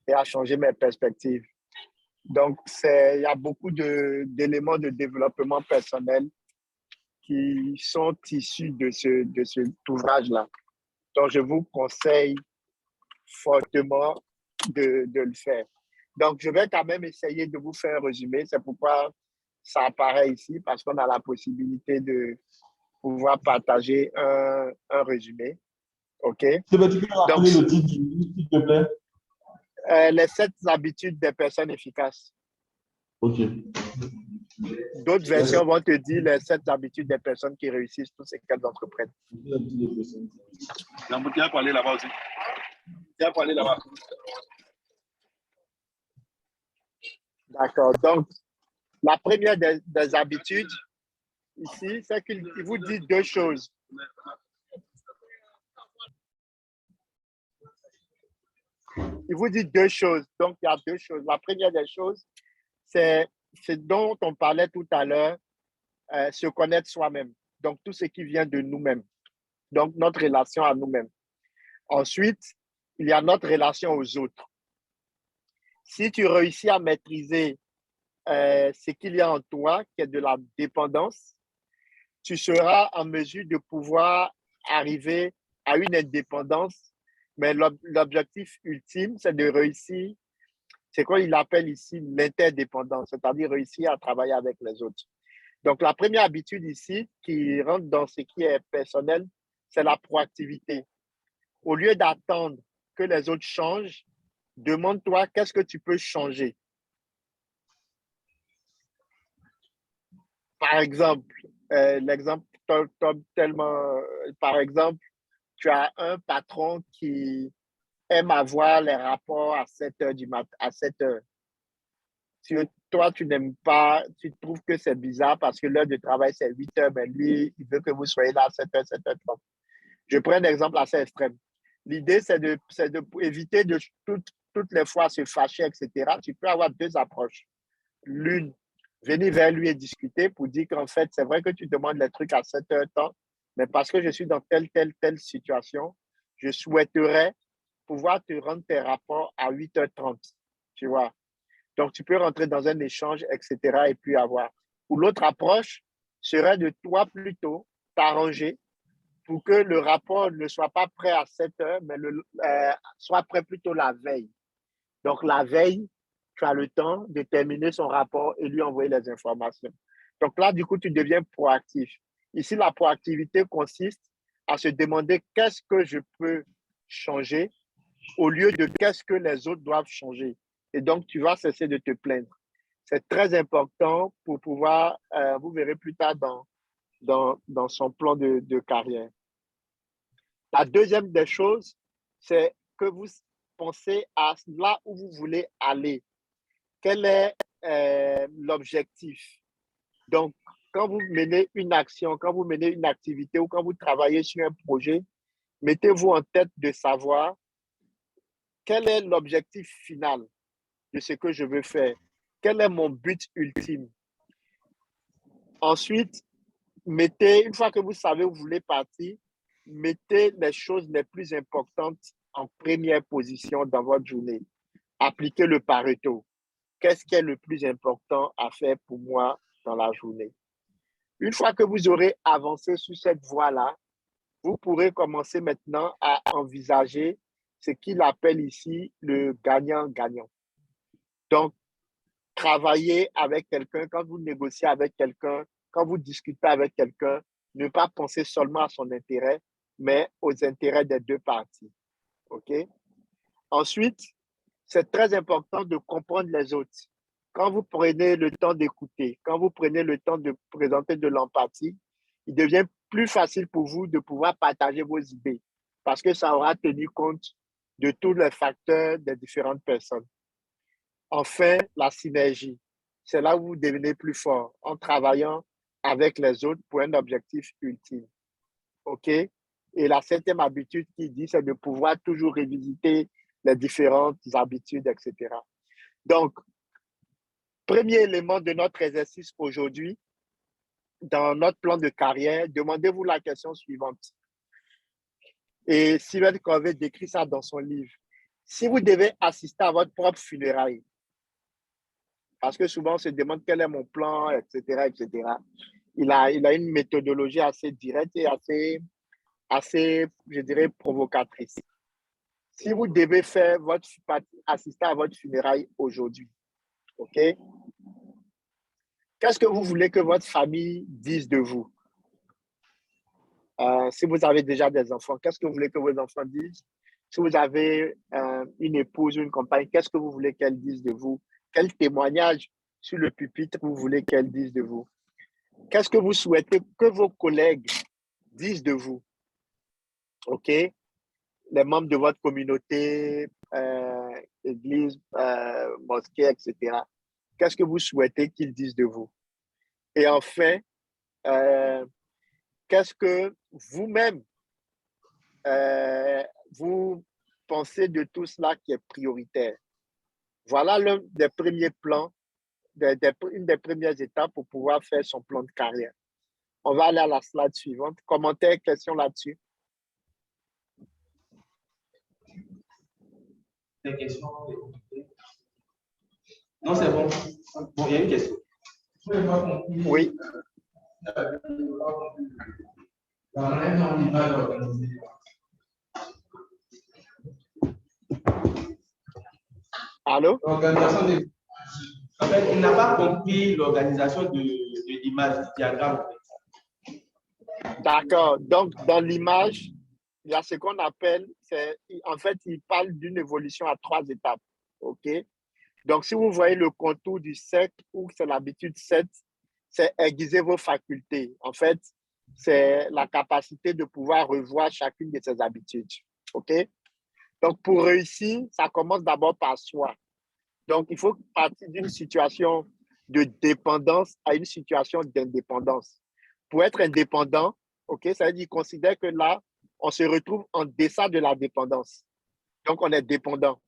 et a changé mes perspectives. Donc, il y a beaucoup d'éléments de développement personnel qui sont issus de cet ouvrage-là. Donc, je vous conseille fortement de le faire. Donc, je vais quand même essayer de vous faire un résumé. C'est pourquoi ça apparaît ici, parce qu'on a la possibilité de pouvoir partager un résumé. OK? Tu peux rappeler Donc, le titre du livre, s'il te plaît? les 7 habitudes des personnes efficaces. Ok. D'autres versions vont te dire les 7 habitudes des personnes qui réussissent tout ce qu'elles entreprennent. Tiens pour aller là-bas aussi. Tiens pour aller là-bas. D'accord. Donc, la première des habitudes ici, c'est qu'il vous dit 2 choses. Il vous dit 2 choses. Donc, il y a 2 choses. La première des choses, c'est ce dont on parlait tout à l'heure, se connaître soi-même. Donc, tout ce qui vient de nous-mêmes. Donc, notre relation à nous-mêmes. Ensuite, il y a notre relation aux autres. Si tu réussis à maîtriser ce qu'il y a en toi, qui est de la dépendance, tu seras en mesure de pouvoir arriver à une indépendance. Mais l'objectif ultime, c'est de réussir, c'est quoi il appelle ici l'interdépendance, c'est-à-dire réussir à travailler avec les autres. Donc, la première habitude ici qui rentre dans ce qui est personnel, c'est la proactivité. Au lieu d'attendre que les autres changent, demande-toi qu'est-ce que tu peux changer. Par exemple, l'exemple tellement, par exemple, tu as un patron qui aime avoir les rapports à 7 heures du matin, à 7 heures. Si toi, tu n'aimes pas, tu trouves que c'est bizarre parce que l'heure de travail, c'est 8 heures, mais lui, il veut que vous soyez là à 7 heures, 7 heures 30. Je prends un exemple assez extrême. L'idée, c'est de éviter de toutes les fois se fâcher, etc. Tu peux avoir deux approches. L'une, venir vers lui et discuter pour dire qu'en fait, c'est vrai que tu demandes les trucs à 7 heures temps, mais parce que je suis dans telle situation, je souhaiterais pouvoir te rendre tes rapports à 8h30. Tu vois? Donc, tu peux rentrer dans un échange, etc. et puis avoir. Ou l'autre approche serait de toi plutôt t'arranger pour que le rapport ne soit pas prêt à 7 heures, mais soit prêt plutôt la veille. Donc, la veille, tu as le temps de terminer son rapport et lui envoyer les informations. Donc là, du coup, tu deviens proactif. Ici, la proactivité consiste à se demander qu'est-ce que je peux changer au lieu de qu'est-ce que les autres doivent changer. Et donc, tu vas cesser de te plaindre. C'est très important pour pouvoir, vous verrez plus tard dans son plan de carrière. La deuxième des choses, c'est que vous pensez à là où vous voulez aller. Quel est l'objectif? Donc, quand vous menez une action, quand vous menez une activité ou quand vous travaillez sur un projet, mettez-vous en tête de savoir quel est l'objectif final de ce que je veux faire. Quel est mon but ultime? Ensuite, une fois que vous savez où vous voulez partir, mettez les choses les plus importantes en première position dans votre journée. Appliquez le Pareto. Qu'est-ce qui est le plus important à faire pour moi dans la journée? Une fois que vous aurez avancé sur cette voie-là, vous pourrez commencer maintenant à envisager ce qu'il appelle ici le gagnant-gagnant. Donc, travailler avec quelqu'un, quand vous négociez avec quelqu'un, quand vous discutez avec quelqu'un, ne pas penser seulement à son intérêt, mais aux intérêts des deux parties. OK? Ensuite, c'est très important de comprendre les autres. Quand vous prenez le temps d'écouter, quand vous prenez le temps de présenter de l'empathie, il devient plus facile pour vous de pouvoir partager vos idées parce que ça aura tenu compte de tous les facteurs des différentes personnes. Enfin, la synergie. C'est là où vous devenez plus fort en travaillant avec les autres pour un objectif ultime. OK? Et la septième habitude qui dit, c'est de pouvoir toujours revisiter les différentes habitudes, etc. Donc, premier élément de notre exercice aujourd'hui, dans notre plan de carrière, demandez-vous la question suivante. Et Stephen Covey décrit ça dans son livre. Si vous devez assister à votre propre funérailles, parce que souvent on se demande quel est mon plan, etc., etc. Il a une méthodologie assez directe et assez, je dirais, provocatrice. Si vous devez assister à votre funéraille aujourd'hui, OK? Qu'est-ce que vous voulez que votre famille dise de vous? Si vous avez déjà des enfants, qu'est-ce que vous voulez que vos enfants disent? Si vous avez une épouse ou une compagne, qu'est-ce que vous voulez qu'elle dise de vous? Quel témoignage sur le pupitre vous voulez qu'elle dise de vous? Qu'est-ce que vous souhaitez que vos collègues disent de vous? OK? Les membres de votre communauté, église, mosquée, etc. Qu'est-ce que vous souhaitez qu'ils disent de vous? Et enfin, qu'est-ce que vous-même, vous pensez de tout cela qui est prioritaire? Voilà l'un des premiers plans une des premières étapes pour pouvoir faire son plan de carrière. On va aller à la slide suivante. Commentaires, questions là-dessus? Des questions? Non, c'est bon. Bon, il y a une question. Oui. Allô? L'organisation de... En fait, il n'a pas compris l'organisation de l'image, du diagramme. D'accord. Donc, dans l'image, il y a ce qu'on appelle, en fait, il parle d'une évolution à 3 étapes. OK? Donc, si vous voyez le contour du cercle ou c'est l'habitude 7, c'est aiguiser vos facultés. En fait, c'est la capacité de pouvoir revoir chacune de ses habitudes. OK? Donc, pour réussir, ça commence d'abord par soi. Donc, il faut partir d'une situation de dépendance à une situation d'indépendance. Pour être indépendant, OK, ça veut dire considère que là, on se retrouve en deçà de la dépendance. Donc, on est dépendant.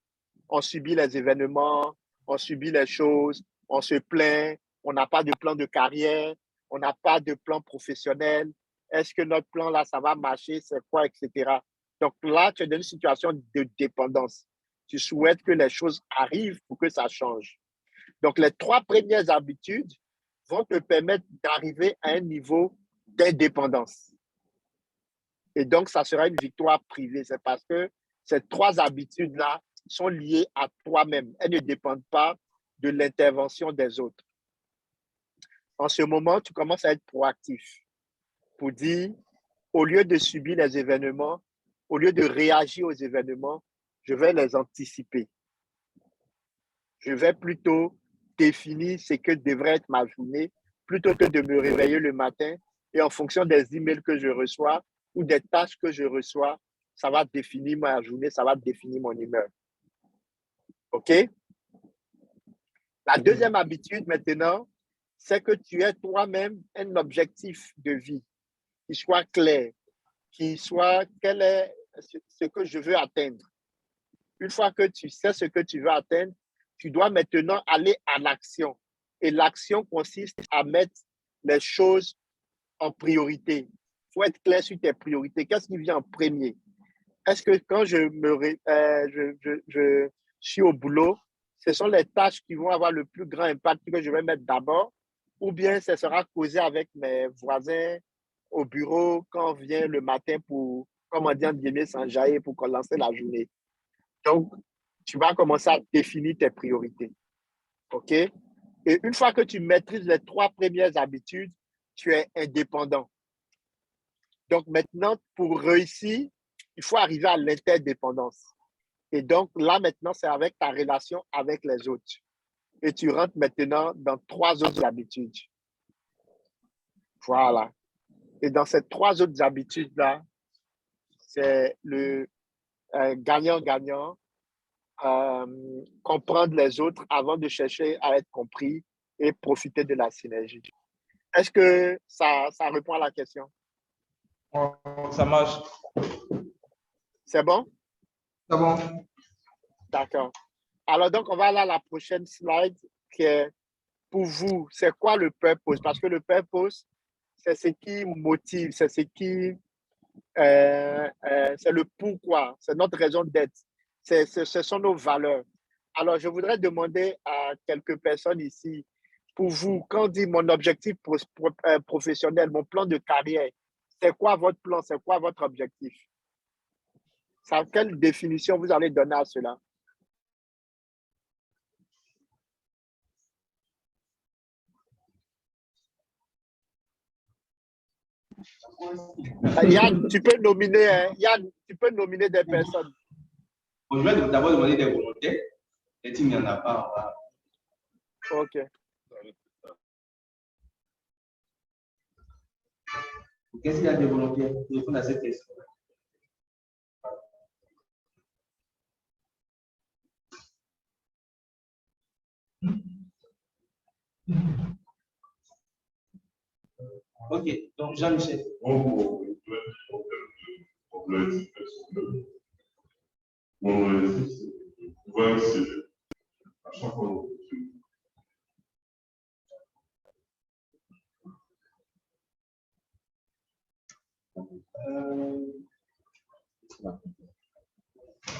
On subit les événements, on subit les choses, on se plaint, on n'a pas de plan de carrière, on n'a pas de plan professionnel. Est-ce que notre plan là, ça va marcher, c'est quoi, etc. Donc là, tu es dans une situation de dépendance. Tu souhaites que les choses arrivent pour que ça change. Donc, les 3 premières habitudes vont te permettre d'arriver à un niveau d'indépendance. Et donc, ça sera une victoire privée. C'est parce que ces 3 habitudes-là sont liées à toi-même. Elles ne dépendent pas de l'intervention des autres. En ce moment, tu commences à être proactif pour dire, au lieu de subir les événements, au lieu de réagir aux événements, je vais les anticiper. Je vais plutôt définir ce que devrait être ma journée plutôt que de me réveiller le matin et en fonction des emails que je reçois ou des tâches que je reçois, ça va définir ma journée, ça va définir mon humeur. OK? La deuxième habitude maintenant, c'est que tu aies toi-même un objectif de vie qui soit clair, qui soit quel est ce que je veux atteindre. Une fois que tu sais ce que tu veux atteindre, tu dois maintenant aller à l'action. Et l'action consiste à mettre les choses en priorité. Il faut être clair sur tes priorités. Qu'est-ce qui vient en premier? Est-ce que quand je suis au boulot, ce sont les tâches qui vont avoir le plus grand impact que je vais mettre d'abord, ou bien ce sera causé avec mes voisins au bureau quand on vient le matin pour, comme on dit en guillemets, s'enjailler pour lancer la journée. Donc, tu vas commencer à définir tes priorités. OK? Et une fois que tu maîtrises les 3 premières habitudes, tu es indépendant. Donc, maintenant, pour réussir, il faut arriver à l'interdépendance. Et donc, là, maintenant, c'est avec ta relation avec les autres. Et tu rentres maintenant dans 3 autres habitudes. Voilà. Et dans ces 3 autres habitudes-là, c'est le gagnant-gagnant, comprendre les autres avant de chercher à être compris et profiter de la synergie. Est-ce que ça répond à la question? Ça marche. C'est bon? C'est bon. D'accord. Alors, donc, on va aller à la prochaine slide qui est pour vous, c'est quoi le purpose? Parce que le purpose, c'est ce qui motive, c'est ce qui, c'est le pourquoi, c'est notre raison d'être, ce sont nos valeurs. Alors, je voudrais demander à quelques personnes ici, pour vous, quand on dit mon objectif professionnel, mon plan de carrière, c'est quoi votre plan, c'est quoi votre objectif? Quelle définition vous allez donner à cela? Yann, tu peux nominer, des personnes. Bon, je vais d'abord demander des volontaires. Et s'il n'y en a pas, on va... OK. Qu'est-ce qu'il y a de volontaires pour répondre à cette question? OK, donc Jean-Michel. Mon objectif personnel, c'est de pouvoir à chaque fois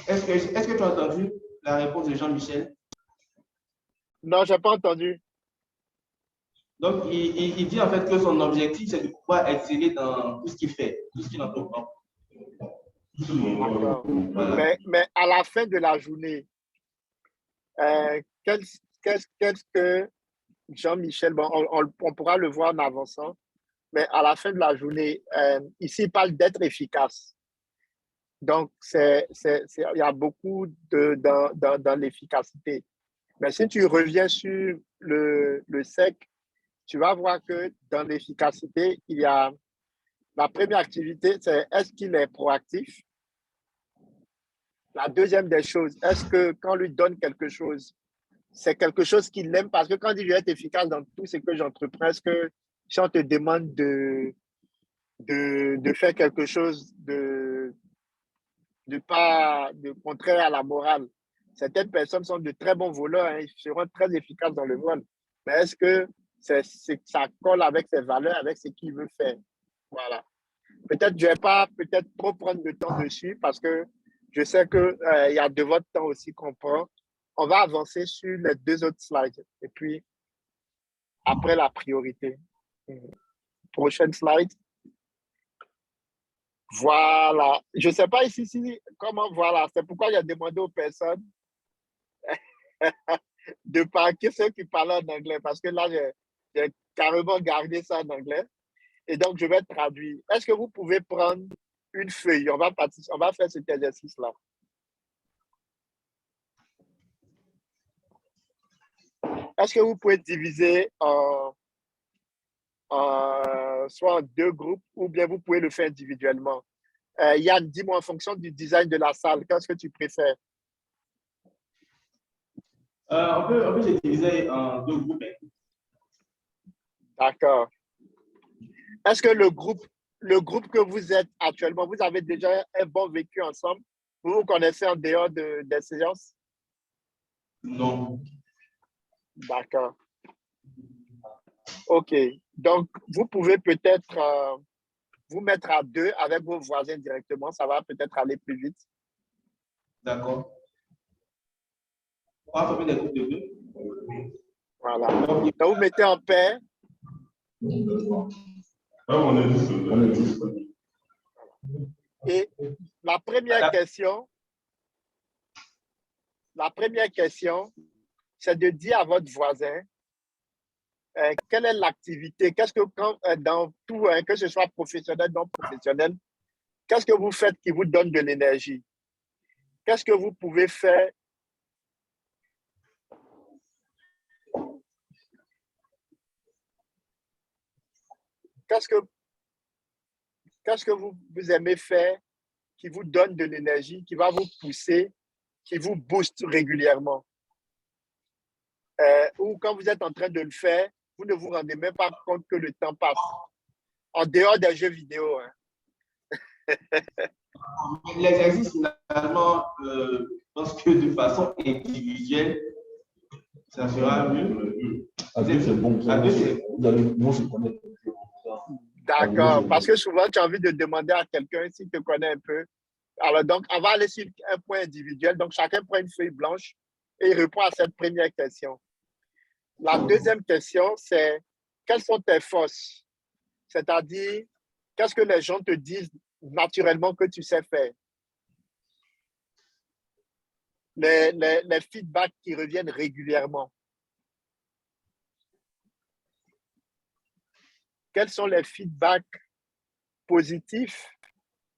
Est-ce que tu as entendu la réponse de Jean-Michel? Non, je n'ai pas entendu. Donc, il dit en fait que son objectif, c'est de pouvoir exceller dans tout ce qu'il fait, tout ce qu'il entreprend. D'accord. Voilà. Mais à la fin de la journée, qu'est-ce que Jean-Michel, bon, on pourra le voir en avançant, mais à la fin de la journée, ici, il parle d'être efficace. Donc, il y a beaucoup dans l'efficacité. Mais si tu reviens sur le sec, tu vas voir que dans l'efficacité, il y a la première activité, c'est est-ce qu'il est proactif? La deuxième des choses, est-ce que quand on lui donne quelque chose, c'est quelque chose qu'il aime? Parce que quand il veut être efficace dans tout ce que j'entreprends, est-ce que si on te demande de faire quelque chose de contraire à la morale, certaines personnes sont de très bons voleurs, hein, ils seront très efficaces dans le vol. Mais est-ce que ça colle avec ses valeurs, avec ce qu'il veut faire? Voilà. Peut-être je ne vais pas peut-être trop prendre de temps dessus parce que je sais qu'il y a de votre temps aussi qu'on prend. On va avancer sur les deux autres slides et puis après la priorité. Prochaine slide. Voilà. Je ne sais pas ici comment voilà. C'est pourquoi j'ai demandé aux personnes de parquer ceux qui parlent en anglais parce que là, j'ai carrément gardé ça en anglais. Et donc, je vais traduire. Est-ce que vous pouvez prendre une feuille? On va faire cet exercice-là. Est-ce que vous pouvez diviser soit en deux groupes ou bien vous pouvez le faire individuellement? Yann, dis-moi en fonction du design de la salle, qu'est-ce que tu préfères? On peut se diviser en deux groupes. D'accord. Est-ce que le groupe que vous êtes actuellement, vous avez déjà un bon vécu ensemble? Vous vous connaissez en dehors des séances? Non. D'accord. OK. Donc, vous pouvez peut-être vous mettre à deux avec vos voisins directement. Ça va peut-être aller plus vite. D'accord. On va former des groupes de deux. Voilà. Donc, vous mettez en paire. On est 10. Et la première question, c'est de dire à votre voisin quelle est l'activité, qu'est-ce que dans tout, que ce soit professionnel, non professionnel, qu'est-ce que vous faites qui vous donne de l'énergie? Qu'est-ce que vous pouvez faire? Qu'est-ce que vous aimez faire qui vous donne de l'énergie, qui va vous pousser, qui vous booste régulièrement? Ou quand vous êtes en train de le faire, vous ne vous rendez même pas compte que le temps passe. En dehors des jeux vidéo. Hein. L'exercice, finalement, je pense que de façon individuelle, ça sera mieux. À deux, c'est bon. À deux, c'est bon. Se connaître. D'accord. Parce que souvent, tu as envie de demander à quelqu'un s'il te connaît un peu. Alors, donc, on va aller sur un point individuel. Donc, chacun prend une feuille blanche et il répond à cette première question. La deuxième question, c'est quelles sont tes forces? C'est-à-dire, qu'est-ce que les gens te disent naturellement que tu sais faire? Les feedbacks qui reviennent régulièrement. Quels sont les feedbacks positifs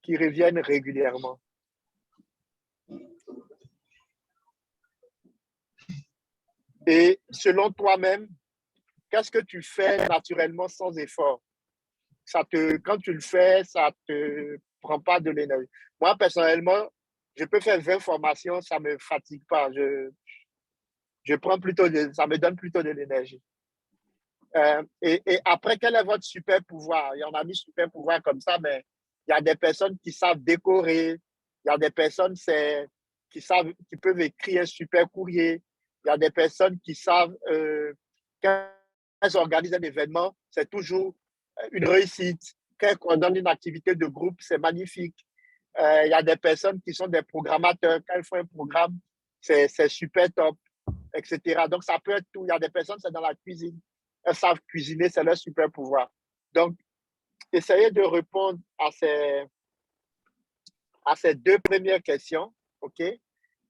qui reviennent régulièrement? Et selon toi-même, qu'est-ce que tu fais naturellement sans effort? Quand tu le fais, ça ne te prend pas de l'énergie. Moi, personnellement, je peux faire 20 formations, ça ne me fatigue pas. Ça me donne plutôt de l'énergie. Et après, quel est votre super pouvoir? Il y en a mis super pouvoir comme ça, mais il y a des personnes qui savent décorer, il y a des personnes qui peuvent écrire un super courrier, il y a des personnes qui savent, quand elles organisent un événement, c'est toujours une réussite. quand elles coordonnent une activité de groupe, c'est magnifique. Il y a des personnes qui sont des programmateurs. Quand elles font un programme, c'est super top, etc. Donc, ça peut être tout. Il y a des personnes, c'est dans la cuisine. Elles savent cuisiner, c'est leur super pouvoir. Donc, essayez de répondre à ces deux premières questions. OK?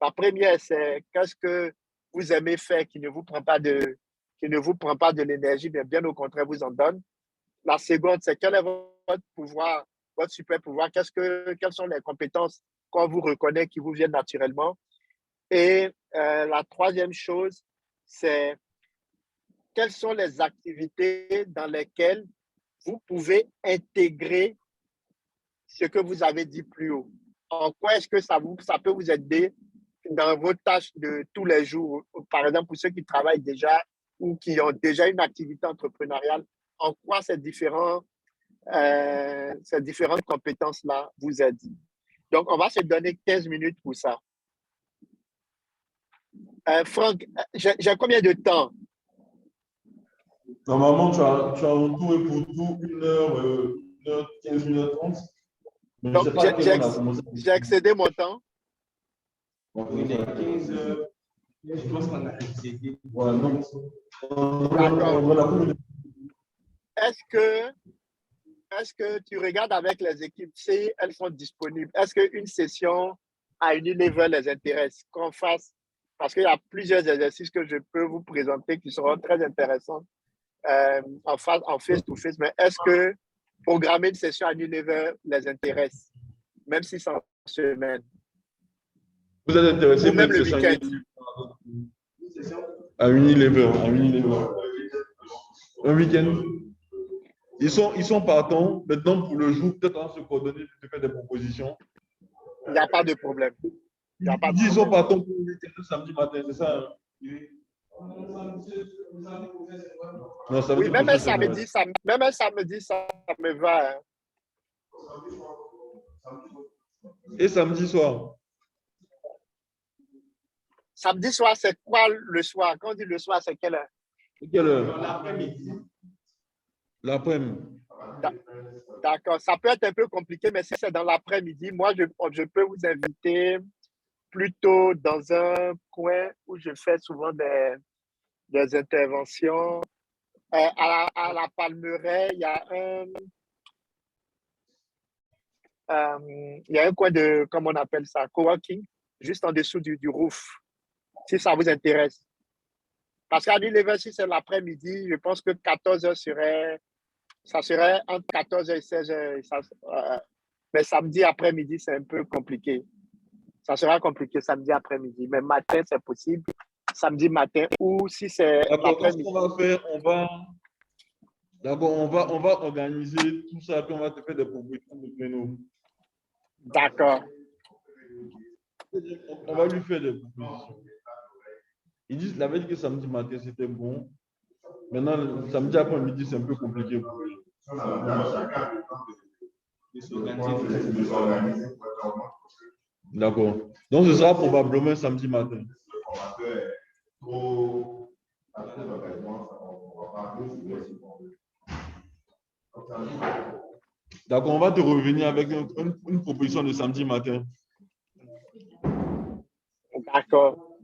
La première, c'est qu'est-ce que vous aimez faire qui ne vous prend pas de l'énergie, mais bien au contraire, vous en donne. La seconde, c'est quel est votre pouvoir, votre super pouvoir, quelles sont les compétences qu'on vous reconnaît qui vous viennent naturellement. Et la troisième chose, c'est quelles sont les activités dans lesquelles vous pouvez intégrer ce que vous avez dit plus haut. En quoi est-ce que ça peut vous aider dans vos tâches de tous les jours? Par exemple, pour ceux qui travaillent déjà ou qui ont déjà une activité entrepreneuriale, en quoi ces différentes compétences-là vous aident? Donc, on va se donner 15 minutes pour ça. Franck, j'ai combien de temps? Normalement, tu as en tout et pour tout 1h15, 1h30. Mais Donc, je sais pas à quelle heure on a commencé. j'ai excédé mon temps. Oui, il est 15 heures. Je pense qu'on a excédé. Ouais, donc, D'accord. Est-ce que tu regardes avec les équipes si elles sont disponibles? Est-ce qu'une session à Unilever les intéresse qu'on fasse? Parce qu'il y a plusieurs exercices que je peux vous présenter qui seront très intéressants en face-to-face. Mais est-ce que programmer une session à Unilever les intéresse, même si c'est en semaine? Vous êtes intéressé Ou même le par week-end? à Unilever. Un week-end. Ils sont partants. Maintenant, pour le jour, peut-être on va se coordonner, te faire des propositions. Il n'y a pas de problème. Ils sont partants pour le week-end, samedi matin, c'est ça? Non, samedi Oui, même un prochain, samedi, ça me va. Hein. Et samedi soir? Samedi soir, c'est quoi le soir? Quand on dit le soir, c'est quelle heure? Quelle heure? L'après-midi. L'après-midi. D'accord. Ça peut être un peu compliqué, mais si c'est dans l'après-midi, moi, je peux vous inviter plutôt dans un coin où je fais souvent des interventions. À la Palmeraie, il y a un coin de, comment on appelle ça, coworking, juste en dessous du roof, si ça vous intéresse. Parce qu'à l'Unilever, si c'est l'après-midi, je pense que 14h ça serait entre 14h et 16h. Mais samedi après-midi, c'est un peu compliqué. Ça sera compliqué samedi après-midi. Mais matin, c'est possible. Samedi matin ou si c'est l'après-midi. Ce qu'on va faire, on va organiser tout ça, puis on va te faire des propositions de créneaux. D'accord. On va lui faire des propositions. Il avait dit que samedi matin, c'était bon. Maintenant, le samedi après-midi, c'est un peu compliqué pour lui. D'accord. Donc, ce sera probablement samedi matin. D'accord, on va te revenir avec une proposition de samedi matin. D'accord.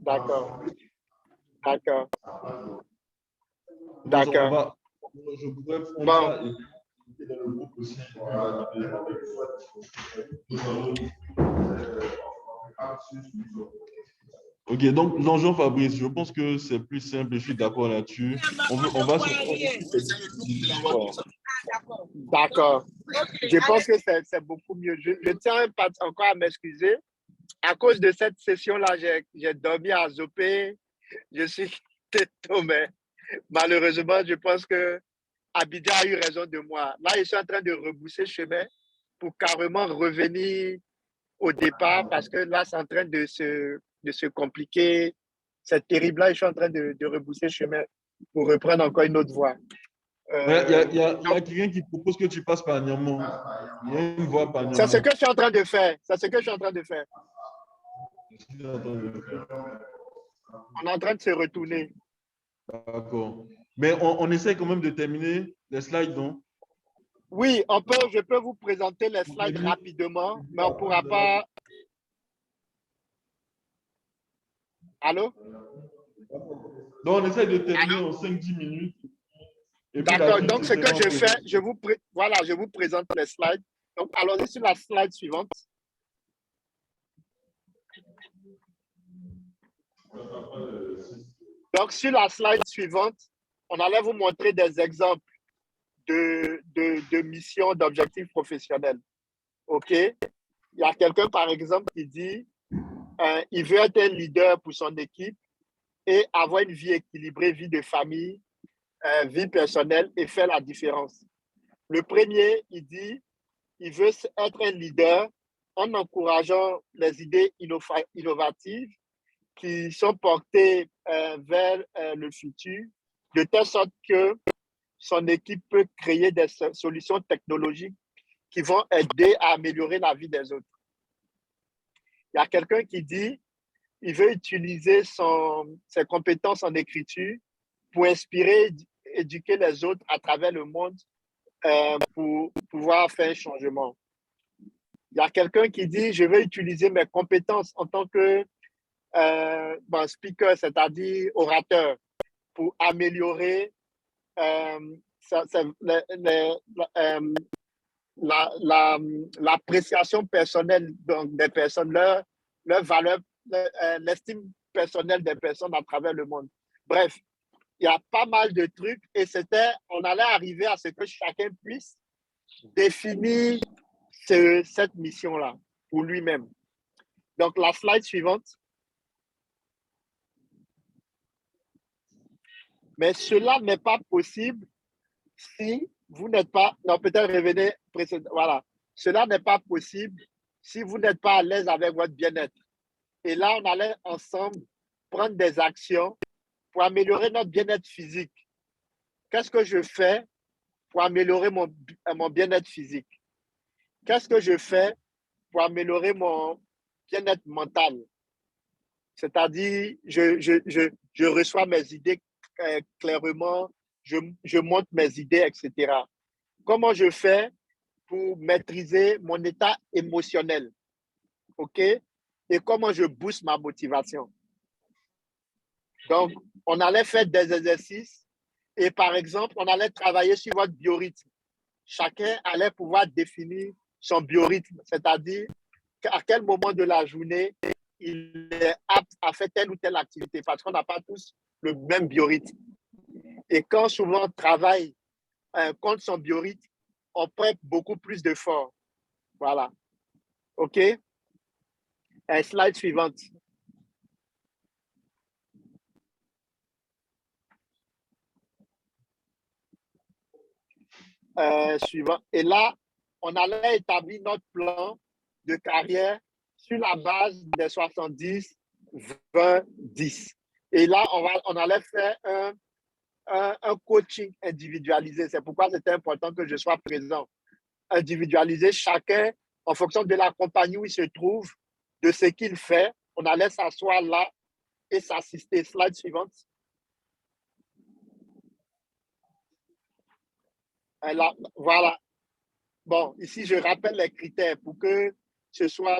Je pourrais prendre ça et dans le groupe aussi. Ok, donc Jean-Fabrice, je pense que c'est plus simple, je suis d'accord là-dessus. On va D'accord. Je pense que c'est beaucoup mieux. Je tiens encore à m'excuser. À cause de cette session-là, j'ai dormi à Zopé. Je suis tombé. Malheureusement, je pense que Abidjan a eu raison de moi. Là, je suis en train de rebousser chemin pour carrément revenir au départ parce que là, c'est en train de se compliquer. C'est terrible. Là, je suis en train de rebousser chemin pour reprendre encore une autre voie. Il y a quelqu'un qui propose que tu passes par Niamey. Il y a une voie par Niamey. C'est ce que je suis en train de faire. On est en train de se retourner. D'accord. Mais on essaie quand même de terminer les slides, non? Oui, je peux vous présenter les slides rapidement, mais on ne pourra pas. Allô? Donc, on essaie de terminer en 5-10 minutes. D'accord. Donc, ce que je fais, je vous présente les slides. Donc, allons-y sur la slide suivante. Donc, sur la slide suivante, on allait vous montrer des exemples de missions, d'objectifs professionnels. OK? Il y a quelqu'un, par exemple, qui dit il veut être un leader pour son équipe et avoir une vie équilibrée, vie de famille, vie personnelle et faire la différence. Le premier, il dit il veut être un leader en encourageant les idées innovatives qui sont portées vers le futur, de telle sorte que son équipe peut créer des solutions technologiques qui vont aider à améliorer la vie des autres. Il y a quelqu'un qui dit il veut utiliser ses compétences en écriture pour inspirer, éduquer les autres à travers le monde pour pouvoir faire un changement. Il y a quelqu'un qui dit je veux utiliser mes compétences en tant que speaker, c'est-à-dire orateur, pour améliorer l'appréciation personnelle donc, des personnes, leur valeur, l'estime personnelle des personnes à travers le monde. Bref, il y a pas mal de trucs et on allait arriver à ce que chacun puisse définir cette mission-là pour lui-même. Donc, la slide suivante. Mais cela n'est pas possible si vous n'êtes pas... Non, peut-être revenez précédemment. Voilà. Cela n'est pas possible si vous n'êtes pas à l'aise avec votre bien-être. Et là, on allait ensemble prendre des actions pour améliorer notre bien-être physique. Qu'est-ce que je fais pour améliorer mon bien-être physique? Qu'est-ce que je fais pour améliorer mon bien-être mental? C'est-à-dire, je reçois mes idées clairement, je monte mes idées, etc. Comment je fais pour maîtriser mon état émotionnel? OK? Et comment je booste ma motivation? Donc, on allait faire des exercices et par exemple, on allait travailler sur votre biorhythme. Chacun allait pouvoir définir son biorhythme, c'est-à-dire à quel moment de la journée il est apte à faire telle ou telle activité parce qu'on n'a pas tous le même biorhythme. Et quand souvent on travaille contre son biorhythme, on prête beaucoup plus d'efforts. Voilà. OK? Slide suivante. Suivant. Et là, on allait établir notre plan de carrière sur la base des 70, 20, 10. Et là, on allait faire un coaching individualisé. C'est pourquoi c'était important que je sois présent. Individualiser chacun en fonction de la compagnie où il se trouve, de ce qu'il fait. On allait s'asseoir là et s'assister. Slide suivante. Là, voilà. Bon, ici, je rappelle les critères pour que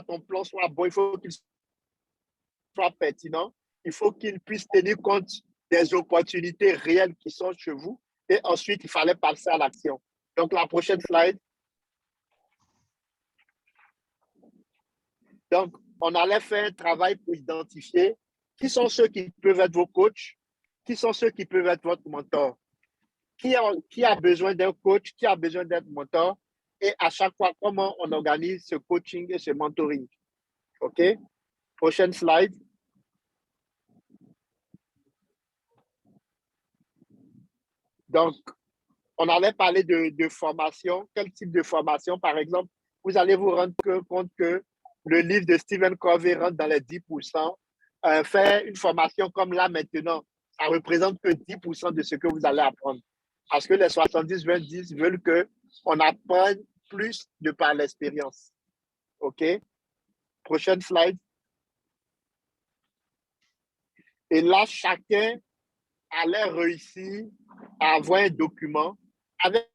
ton plan soit bon. Il faut qu'il soit pertinent. Il faut qu'il puisse tenir compte des opportunités réelles qui sont chez vous. Et ensuite, il fallait passer à l'action. Donc, la prochaine slide. Donc, on allait faire un travail pour identifier qui sont ceux qui peuvent être vos coachs, qui sont ceux qui peuvent être votre mentor, qui a besoin d'un coach, qui a besoin d'être mentor, et à chaque fois, comment on organise ce coaching et ce mentoring. OK? Prochaine slide. Donc, on allait parler de formation. Quel type de formation? Par exemple, vous allez vous rendre compte que le livre de Stephen Covey rentre dans les 10%. Faire une formation comme là maintenant, ça représente que 10% de ce que vous allez apprendre. Parce que les 70-20-10 veulent qu'on apprenne plus de par l'expérience. OK? Prochaine slide. Et là, chacun allait réussir à avoir un document avec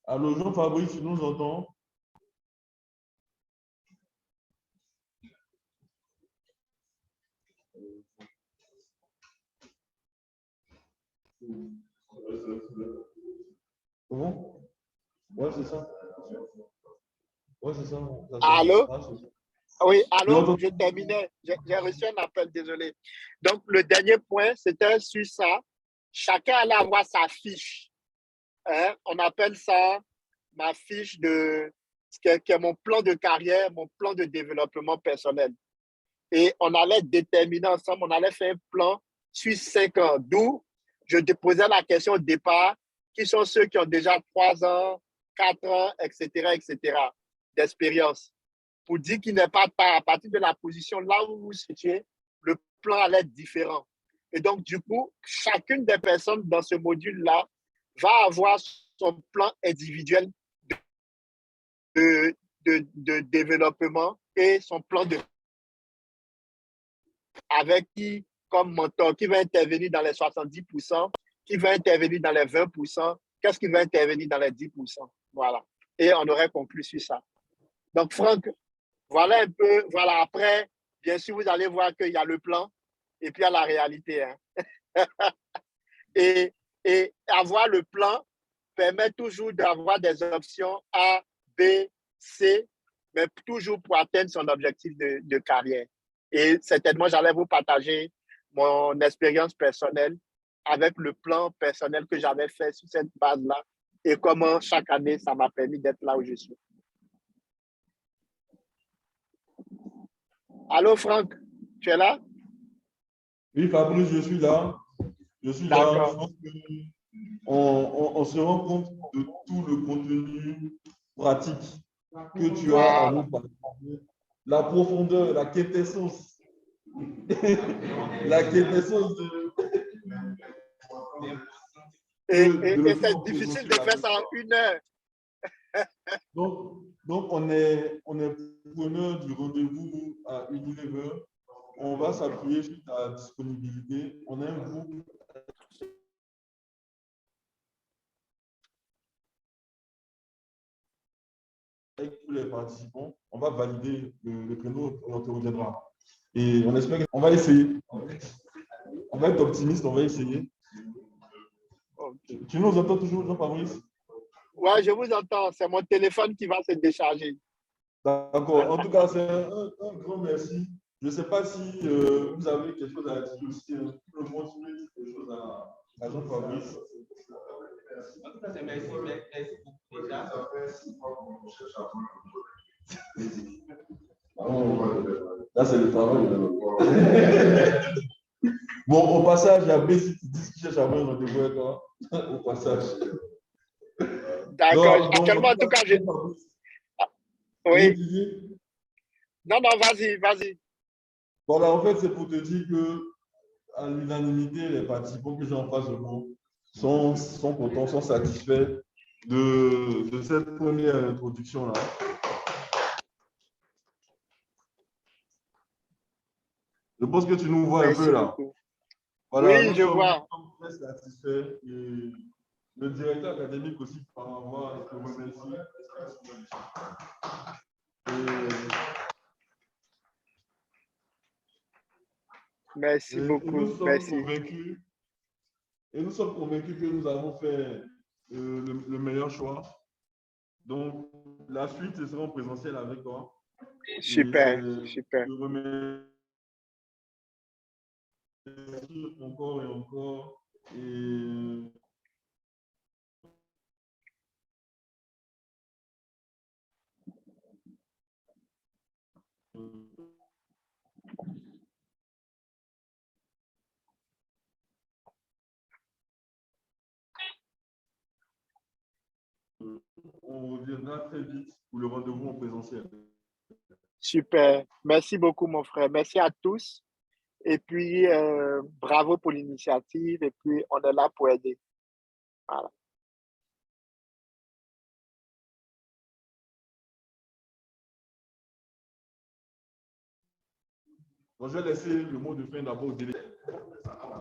Allô, Jean-Fabrice, tu nous entends? Comment? Ouais, c'est ça. Ouais, c'est ça. Allô? Ah, c'est ça. Oui, Oui, allô? Je terminais. J'ai reçu un appel, désolé. Donc, le dernier point, c'était sur ça. Chacun allait avoir sa fiche. Hein? On appelle ça ma fiche qui est mon plan de carrière, mon plan de développement personnel. Et on allait déterminer ensemble, on allait faire un plan sur 5 ans. D'où je te posais la question au départ, qui sont ceux qui ont déjà 3 ans, 4 ans, etc., d'expérience. Pour dire qu'il n'est pas à partir de la position là où vous vous situez, le plan allait être différent. Et donc, du coup, chacune des personnes dans ce module-là va avoir son plan individuel de développement et son plan de avec qui, comme mentor, qui va intervenir dans les 70%, qui va intervenir dans les 20%, qu'est-ce qui va intervenir dans les 10%. Voilà. Et on aurait conclu sur ça. Donc, Franck, voilà un peu, voilà, après, bien sûr, vous allez voir qu'il y a le plan et puis il y a la réalité. Hein. et avoir le plan permet toujours d'avoir des options A, B, C, mais toujours pour atteindre son objectif de carrière. Et certainement, j'allais vous partager mon expérience personnelle avec le plan personnel que j'avais fait sur cette base-là et comment chaque année, ça m'a permis d'être là où je suis. Allô, Franck, tu es là? Oui, Fabrice, je suis là. Je suis là. Je D'accord. pense on se rend compte de tout le contenu pratique que tu as à nous partager. La profondeur, la quintessence. La quintessence Et le faire c'est en difficile de présentiel faire avec ça en toi. 1 heure. Donc on est preneur du rendez-vous à Unilever. On va s'appuyer sur ta disponibilité. On a un groupe avec tous les participants. On va valider le créneau et on te reviendra. Et on espère qu'on va essayer. On va être optimiste, on va essayer. Okay. Tu nous entends toujours, Jean-Fabrice? Ouais, je vous entends. C'est mon téléphone qui va se décharger. D'accord. En tout cas, c'est un grand merci. Je ne sais pas si vous avez quelque chose à dire aussi. Tout le monde peut dire quelque chose à Jean-Fabrice. En tout cas, c'est merci beaucoup déjà. Là, c'est le travail. Bon, au passage, il y a Bessie qui dit qu'il cherche à avoir un rendez-vous avec toi. Au passage. D'accord. Actuellement, en tout cas, je... Oui. Non, vas-y, vas-y. Voilà, en fait, c'est pour te dire que à l'unanimité, les participants que j'ai en face de moi sont contents, sont satisfaits de cette première introduction-là. Je pense que tu nous vois un peu là. Beaucoup. Voilà, oui, je vois. Nous sommes très satisfaits et le directeur académique aussi par avoir te remercie. Merci beaucoup. Nous sommes Merci. convaincus. Et nous sommes convaincus que nous avons fait le meilleur choix. Donc, la suite, ce sera en présentiel avec toi. Super, super. Je remercie encore et encore. Et on reviendra très vite pour le rendez-vous en présentiel. Super. Merci beaucoup, mon frère. Merci à tous. Et puis, bravo pour l'initiative. Et puis, on est là pour aider. Voilà. Donc, je vais laisser le mot de fin d'abord au délégué.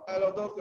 Alors, donc,